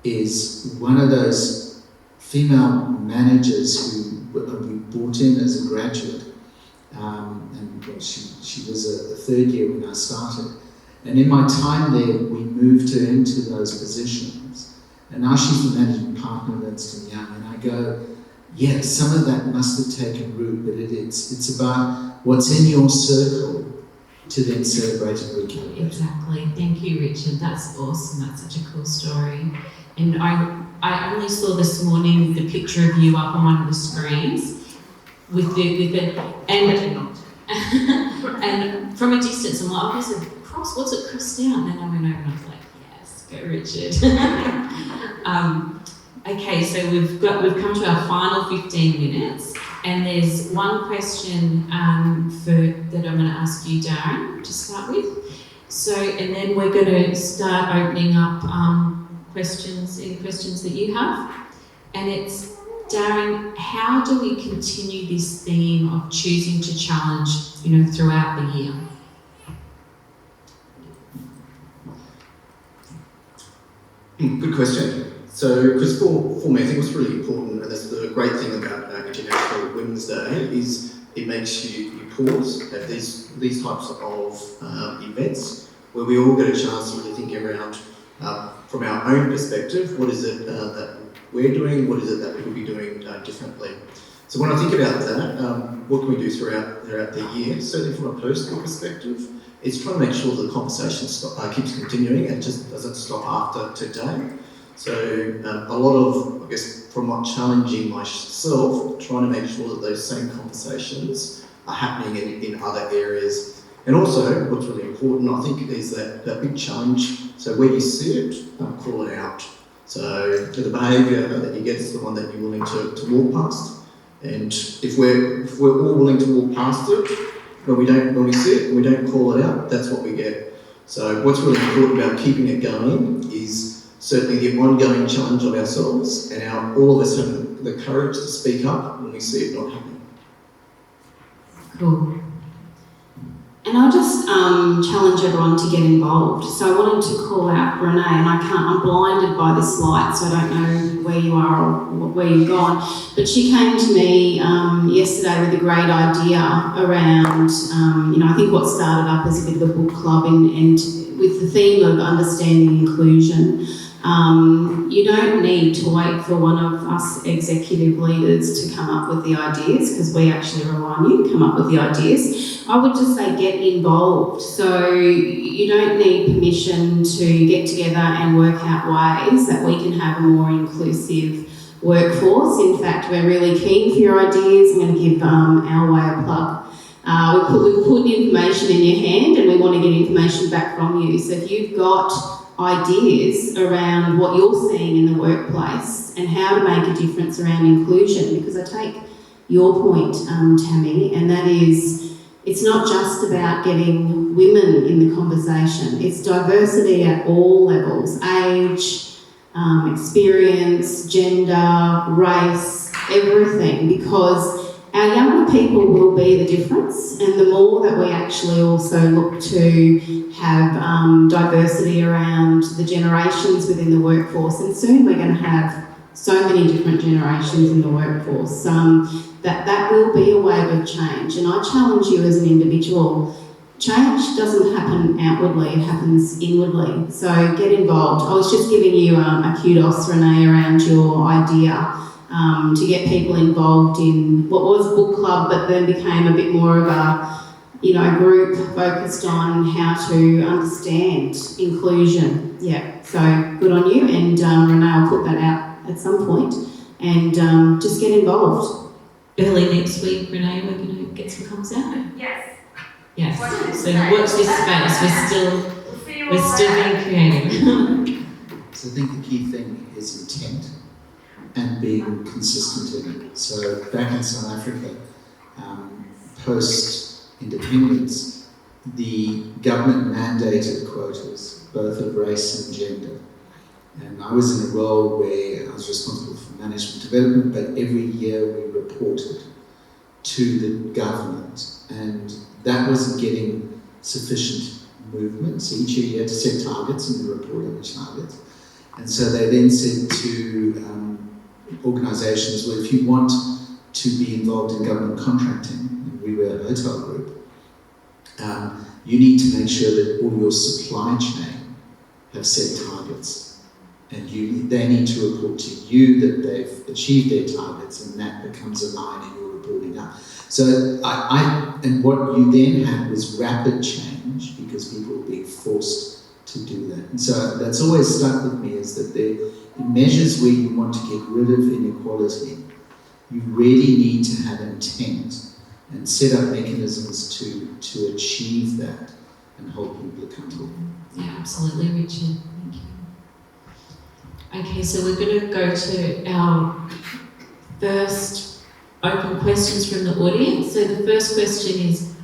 is one of those female managers who we brought in as a graduate, and well, she was a third year when I started. And in my time there, we moved her into those positions. And now she's the managing partner of Ernst & Young. And I go, yeah, some of that must have taken root, but it's about what's in your circle to then celebrate and recalibrate. Exactly. Thank you, Richard. That's awesome. That's such a cool story. And I only saw this morning the picture of you up on one of the screens with the and from a distance, I'm like, what's it crossed out? And then I went over and I was like, yes, go Richard. Okay, so we've come to our final 15 minutes, and there's one question that I'm going to ask you, Darren, to start with. So, and then we're going to start opening up any questions that you have. And it's, Darren, how do we continue this theme of choosing to challenge, throughout the year? Good question. So, because for me, I think what's really important, and that's the great thing about International Women's Day, is it makes you pause at these types of events where we all get a chance to really think around, from our own perspective, what is it that we're doing, what is it that we could be doing differently. So when I think about that, what can we do throughout the year? Certainly from a personal perspective, it's trying to make sure the conversation keeps continuing and just doesn't stop after today. So a lot of, I guess, from not challenging myself, trying to make sure that those same conversations are happening in other areas. And also, what's really important, I think, is that big challenge. So where you see it, call it out. So the behaviour that you get is the one that you're willing to walk past. And if we're all willing to walk past it, when we see it and we don't call it out, that's what we get. So what's really important about keeping it going is certainly the ongoing challenge of ourselves and all of us having the courage to speak up when we see it not happening. Cool. And I'll just challenge everyone to get involved. So I wanted to call out Renee, and I'm blinded by this light, so I don't know where you are or where you've gone. But she came to me yesterday with a great idea around, I think what started up as a bit of a book club and with the theme of understanding inclusion. You don't need to wait for one of us executive leaders to come up with the ideas, because we actually rely on you to come up with the ideas. I would just say get involved. So you don't need permission to get together and work out ways that we can have a more inclusive workforce. In fact, we're really keen for your ideas. I'm going to give our way a plug. We've put information in your hand and we want to get information back from you. So if you've got ideas around what you're seeing in the workplace and how to make a difference around inclusion, because I take your point, Tammy, and that is it's not just about getting women in the conversation, it's diversity at all levels, age, experience, gender, race, everything, because our younger people will be the difference, and the more that we actually also look to have diversity around the generations within the workforce, and soon we're going to have so many different generations in the workforce, that will be a wave of change. And I challenge you as an individual, change doesn't happen outwardly, it happens inwardly. So get involved. I was just giving you a kudos, Renee, around your idea to get people involved in what was a book club, but then became a bit more of a group focused on how to understand inclusion. Yeah, so good on you, and Renee, I'll put that out at some point, and just get involved. Early next week, Renee, we're going to get some comms out. Yes. Yes. So watch this space. We're still being creative. So I think the key thing is intent and being consistent in it. So back in South Africa, post-independence, the government mandated quotas, both of race and gender. And I was in a role where I was responsible for management development, but every year we reported to the government, and that wasn't getting sufficient movement. So each year you had to set targets and report on the targets. And so they then said to organisations, well, if you want to be involved in government contracting, and we were a hotel group, you need to make sure that all your supply chain have set targets, and they need to report to you that they've achieved their targets, and that becomes a line in your reporting up. So and what you then had was rapid change because people were being forced to do that. And so that's always stuck with me, is that in measures where you want to get rid of inequality, you really need to have intent and set up mechanisms to achieve that and hold people accountable. Yeah, absolutely, Richard. Thank you. Okay, so we're going to go to our first open questions from the audience. So the first question is,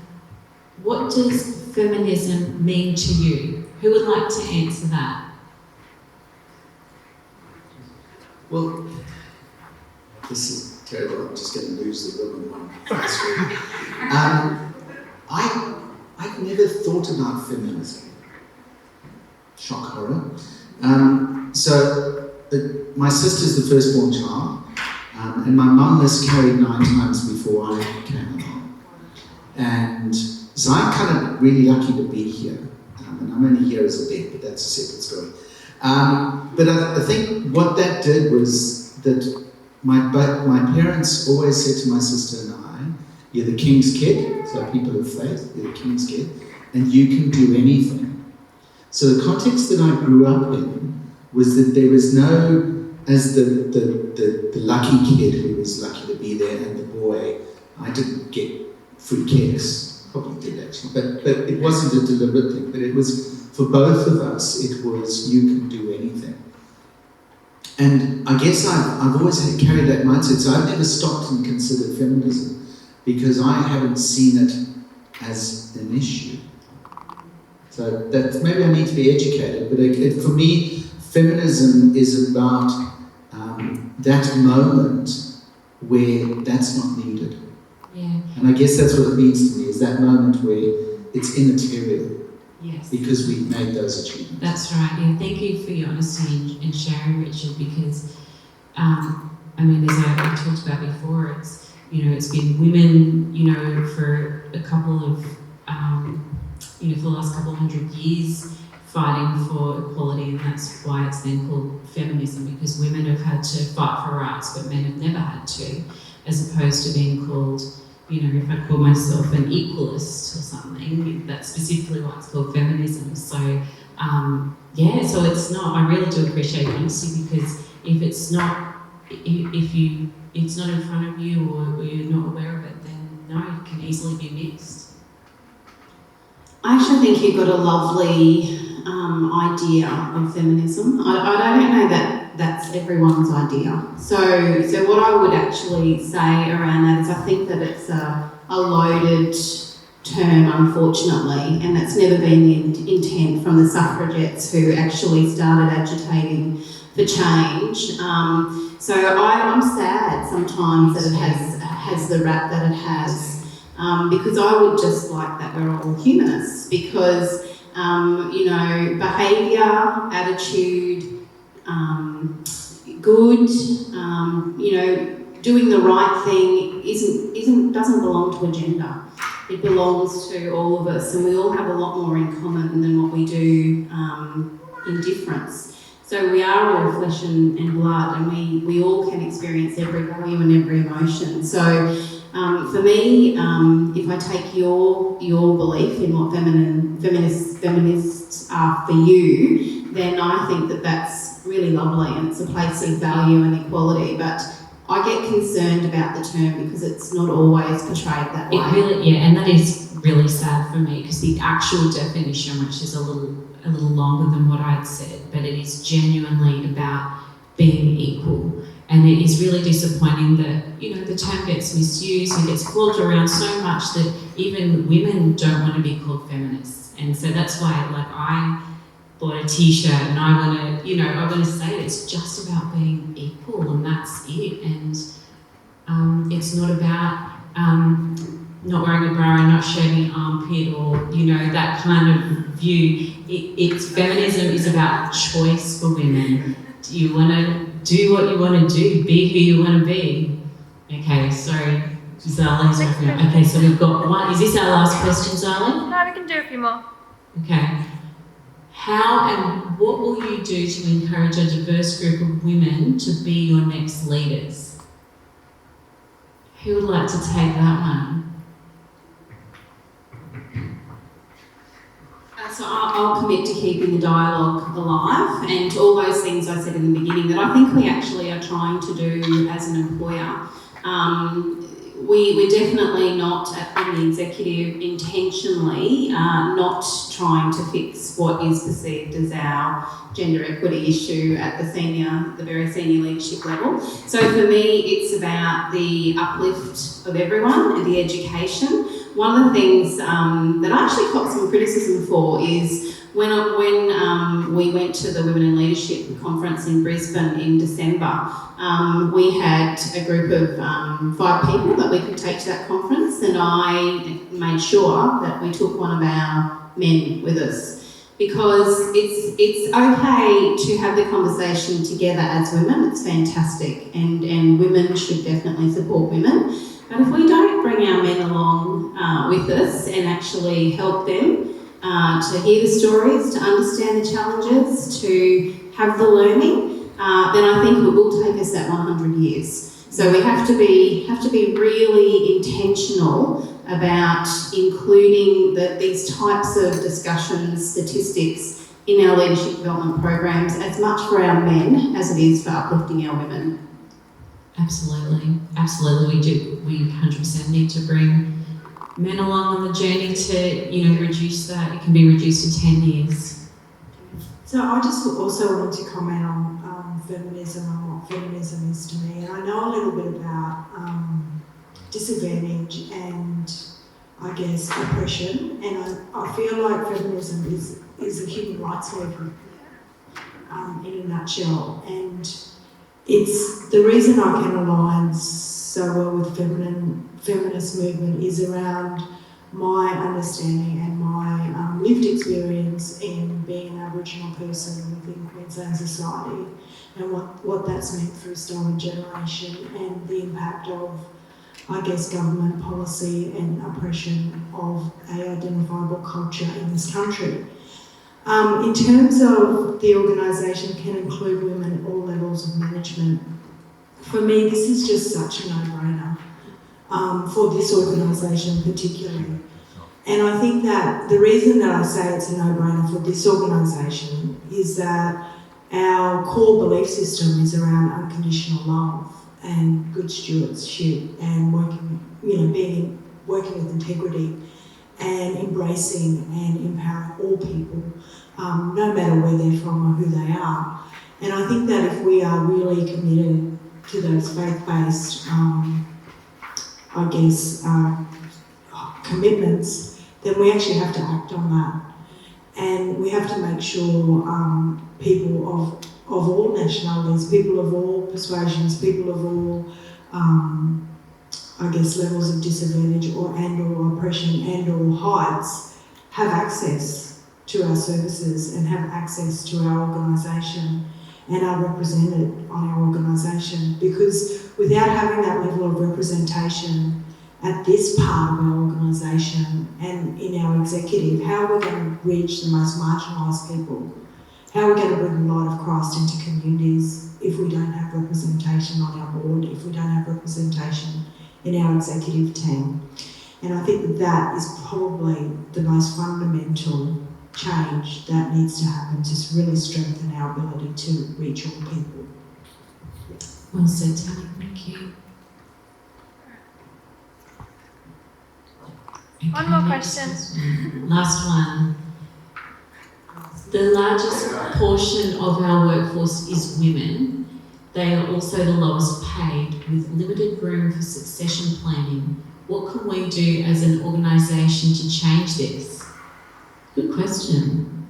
what does feminism mean to you? Who would like to answer that? Well, this is terrible. I'm just going to lose the room in one fast read. I've never thought about feminism. Shock horror. My sister's the firstborn child, and my mum miscarried 9 times before I came along. And so I'm kind of really lucky to be here. And I'm only here as a vet, but that's a separate story. But I think what that did was that my parents always said to my sister and I, you're the king's kid, so people of faith, you're the king's kid, and you can do anything. So the context that I grew up in was that there was no, as the lucky kid who was lucky to be there, and the boy, I didn't get free kicks, probably did actually, but it wasn't a deliberate thing, but it was, for both of us, it was, you can do anything. And I guess I've always carried that mindset, so I've never stopped and considered feminism, because I haven't seen it as an issue. So that maybe I need to be educated, but for me, feminism is about that moment where that's not needed. Yeah. And I guess that's what it means to me, is that moment where it's immaterial. Yes. Because we've made those achievements. That's right, and thank you for your honesty and sharing, Richard, because, as I talked about before, it's been women, for a couple of, for the last couple of 100 years fighting for equality, and that's why it's then called feminism, because women have had to fight for rights, but men have never had to, as opposed to being called, if I call myself an equalist or something, that's specifically why it's called feminism. So, so it's not, I really do appreciate honesty, because if it's not, it's not in front of you or you're not aware of it, then no, it can easily be missed. I actually think you've got a lovely idea of feminism. I don't know that that's everyone's idea. So what I would actually say around that is I think that it's a loaded term, unfortunately, and that's never been the intent from the suffragettes who actually started agitating for change. So I'm sad sometimes that it has the rap that it has. Because I would just like that we're all humanists, because, behaviour, attitude, good, doing the right thing doesn't belong to a gender. It belongs to all of us, and we all have a lot more in common than what we do in difference. So we are all flesh and blood, and we all can experience every value and every emotion. So for me, if I take your belief in what feminists are for you, then I think that that's really lovely, and it's a place of value and equality. But I get concerned about the term because it's not always portrayed that way. It really, and that is really sad for me, because the actual definition, which is a little longer than what I'd said, but it is genuinely about being equal. And and it is really disappointing that, the term gets misused and gets called around so much that even women don't want to be called feminists. And so that's why, I bought a t-shirt and I want to say it's just about being equal, and that's it. And it's not about not wearing a bra and not shaving an armpit, or that kind of view. It's feminism is about choice for women. Do you want to do what you want to do? Be who you want to be. Okay, sorry, Zali's working out. Okay, so we've got one. Is this our last question, Zali? No, we can do a few more. Okay. How and what will you do to encourage a diverse group of women to be your next leaders? Who would like to take that one? So I'll commit to keeping the dialogue alive, and all those things I said in the beginning that I think we actually are trying to do as an employer. We're definitely not in the executive intentionally not trying to fix what is perceived as our gender equity issue at the very senior leadership level. So for me, it's about the uplift of everyone and the education. One of the things that I actually copped some criticism for is when we went to the Women in Leadership conference in Brisbane in December, we had a group of 5 people that we could take to that conference, and I made sure that we took one of our men with us, because it's okay to have the conversation together as women. It's fantastic, and women should definitely support women. But if we don't bring our men along with us and actually help them to hear the stories, to understand the challenges, to have the learning, then I think it will take us that 100 years. So we have to be really intentional about including these types of discussions, statistics in our leadership development programs, as much for our men as it is for uplifting our women. Absolutely, absolutely. We 100% need to bring men along on the journey to, reduce that. It can be reduced to 10 years. So I just also wanted to comment on feminism and what feminism is to me. And I know a little bit about disadvantage and, I guess, oppression. And I feel like feminism is a human rights movement in a nutshell. And it's the reason I can align so well with feminist movement is around my understanding and my lived experience in being an Aboriginal person within Queensland society, and what that's meant for a stolen generation, and the impact of, I guess, government policy and oppression of a identifiable culture in this country. In terms of the organisation can include women at all levels of management, for me this is just such a no-brainer for this organisation particularly. And I think that the reason that I say it's a no-brainer for this organisation is that our core belief system is around unconditional love and good stewardship and working with integrity and embracing and empowering all people, no matter where they're from or who they are. And I think that if we are really committed to those faith-based, commitments, then we actually have to act on that. And we have to make sure people of all nationalities, people of all persuasions, people of all, levels of disadvantage or oppression and or heights have access to our services and have access to our organisation and are represented on our organisation. Because without having that level of representation at this part of our organisation and in our executive, how are we going to reach the most marginalised people? How are we going to bring the light of Christ into communities if we don't have representation on our board, if we don't have representation in our executive team? And I think that is probably the most fundamental change that needs to happen to really strengthen our ability to reach all people. Well said, Tony. Thank you. Okay, One more question. Last one. The largest portion of our workforce is women. They are also the lowest paid, with limited room for succession planning. What can we do as an organisation to change this? Good question.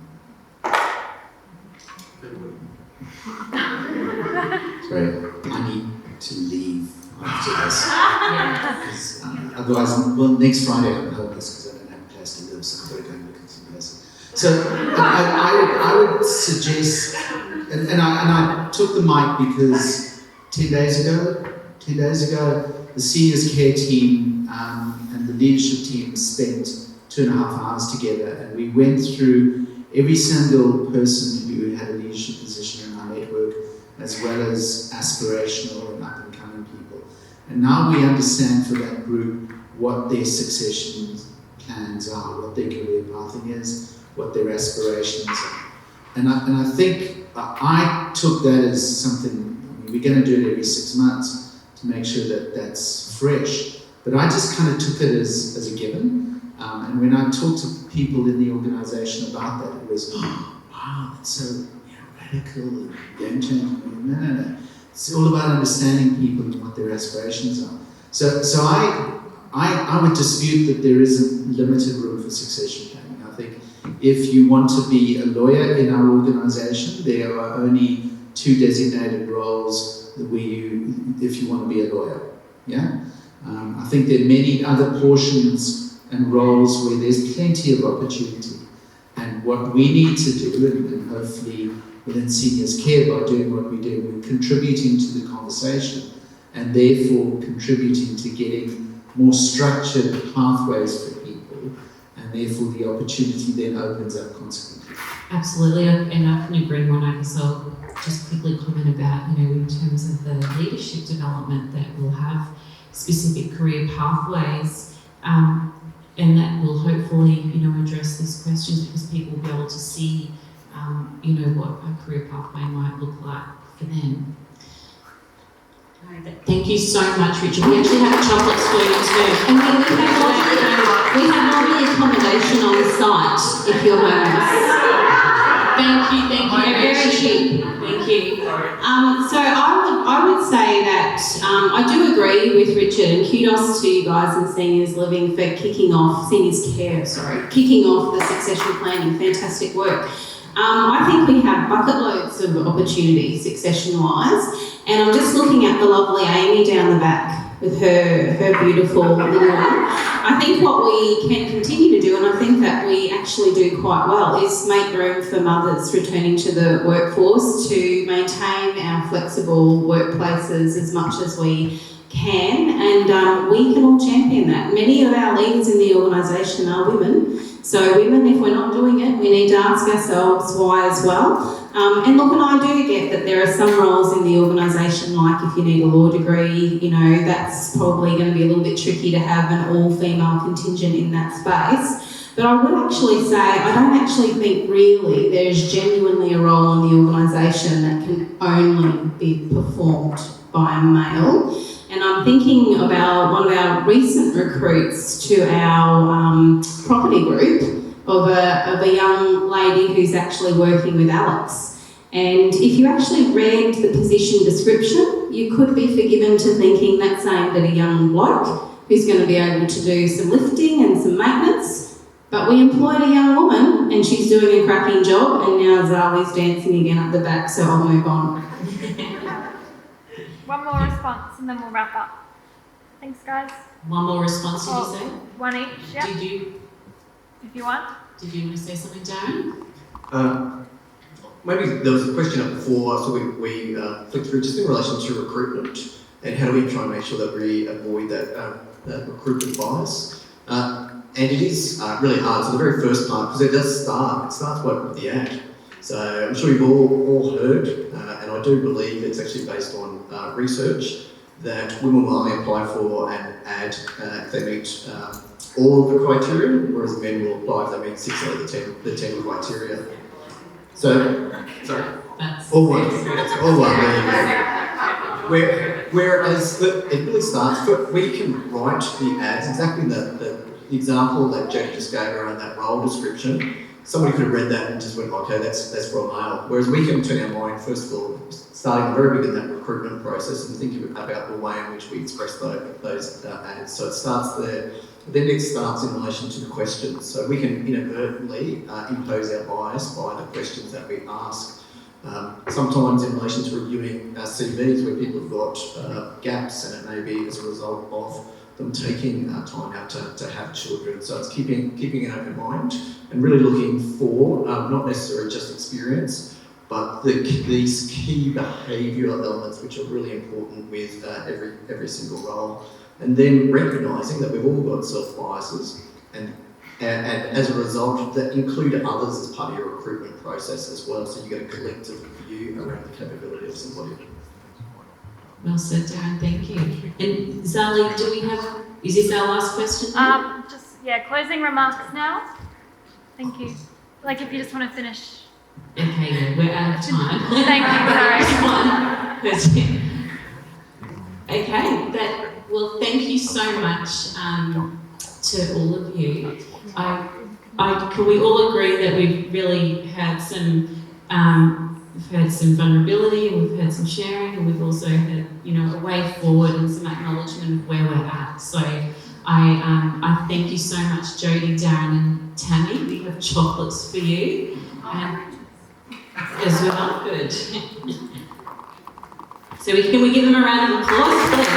Sorry, I need to leave after this. Because, otherwise, well, next Friday I'm homeless because I don't have a place to live, so I've got to go and look at some places. So I would suggest, and I took the mic because 10 days ago, the seniors care team and the leadership team spent 2.5 hours together, and we went through every single person who had a leadership position in our network, as well as aspirational and up-and-coming people. And now we understand for that group what their succession plans are, what their career pathing is, what their aspirations are. And I think I took that as something, I mean, we're going to do it every 6 months to make sure that that's fresh. But I just kind of took it as a given. And when I talked to people in the organisation about that, it was, oh, wow, that's so radical and game-changing. No. It's all about understanding people and what their aspirations are. So I would dispute that there isn't limited room for succession planning. I think if you want to be a lawyer in our organisation, there are only 2 designated roles that if you want to be a lawyer. Yeah? I think there are many other portions and roles where there's plenty of opportunity. And what we need to do, and hopefully within seniors care by doing what we do, we're contributing to the conversation and therefore contributing to getting more structured pathways for people, and therefore the opportunity then opens up consequently. Absolutely, and I can agree more. I guess I'll just quickly comment about, in terms of the leadership development, that will have specific career pathways, and that will hopefully, address these questions, because people will be able to see, what a career pathway might look like for them. Thank you so much, Richard. We actually have chocolates for you too. And we have lovely accommodation on the site if you're homeless. Thank you Very cheap. Thank you. So I would say that I do agree with Richard, and kudos to you guys in Seniors Living for kicking off the succession planning. Fantastic work. I think we have bucket loads of opportunity succession-wise, and I'm just looking at the lovely Amy down the back with her beautiful little one. I think what we can continue to do, and I think that we actually do quite well, is make room for mothers returning to the workforce to maintain our flexible workplaces as much as we can, and we can all champion that. Many of our leaders in the organisation are women, so women, if we're not doing it, we need to ask ourselves why as well. And look, and I do get that there are some roles in the organisation, like if you need a law degree, that's probably going to be a little bit tricky to have an all-female contingent in that space. But I would actually say, I don't actually think really there's genuinely a role in the organisation that can only be performed by a male. And I'm thinking about one of our recent recruits to our property group of a young lady who's actually working with Alex. And if you actually read the position description, you could be forgiven to thinking that's aimed at a young bloke who's going to be able to do some lifting and some maintenance. But we employed a young woman and she's doing a cracking job, and now Zali's dancing again at the back, so I'll move on. One more response and then we'll wrap up. Thanks, guys. One more response, did you say? One each, yeah. If you want. Did you want to say something, Darren? Maybe there was a question up before, so we flicked through just in relation to recruitment and how do we try and make sure that we avoid that recruitment bias. And it is really hard. So the very first part, because it starts with the ad. So I'm sure you've all heard, and I do believe it's actually based on research, that women will only apply for an ad if they meet all of the criteria, whereas men will apply if they meet 6 out of the 10 criteria. So, sorry? All one. Whereas it really starts, we can write the ads, exactly the example that Jackie just gave around that role description. somebody could have read that and just went, okay, that's Royal Mail. Whereas we can turn our mind, first of all, starting very big in that recruitment process and thinking about the way in which we express those ads. So it starts there. Then it starts in relation to the questions. So we can inadvertently impose our bias by the questions that we ask. Sometimes in relation to reviewing CVs where people have got gaps, and it may be as a result of them taking time out to have children. So it's keeping an open mind and really looking for not necessarily just experience, but these key behavioural elements which are really important with every single role. And then recognising that we've all got self-biases and as a result that include others as part of your recruitment process as well, so you get a collective view around the capability of somebody. Well said, Darren, thank you. And Zali, is this our last question? Closing remarks now. Thank you. Like if you just want to finish. Okay, we're out of time. Thank you, sorry. Okay, well, thank you so much to all of you. Can we all agree that we've really had we've heard some vulnerability, and we've heard some sharing, and we've also had, a way forward and some acknowledgement of where we're at. So I thank you so much, Jodie, Darren, and Tammy. We have chocolates for you as well. Good. So can we give them a round of applause, please?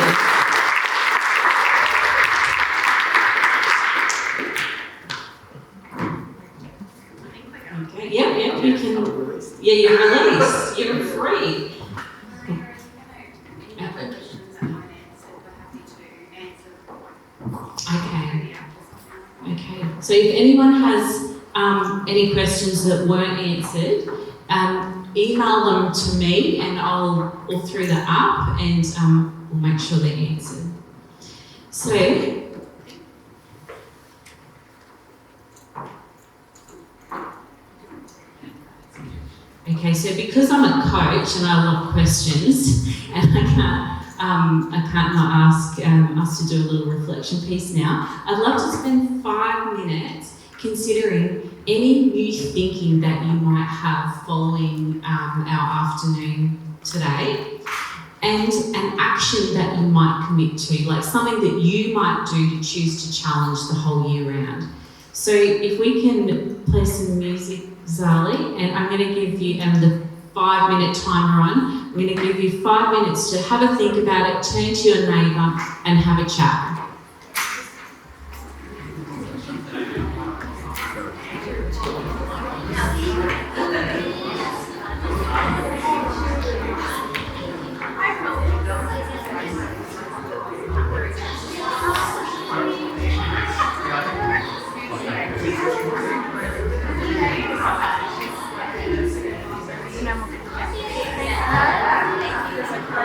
Okay, yeah, you can. Yeah, you're released. You're free. Okay. So if anyone has any questions that weren't answered, email them to me, and or through the app, and we'll make sure they're answered. So. Okay, so because I'm a coach and I love questions, and I can't not ask us to do a little reflection piece now, I'd love to spend 5 minutes considering any new thinking that you might have following our afternoon today, and an action that you might commit to, like something that you might do to choose to challenge the whole year round. So if we can play some music, Zali, and I'm going to give you the 5-minute timer on. I'm going to give you 5 minutes to have a think about it, turn to your neighbour and have a chat.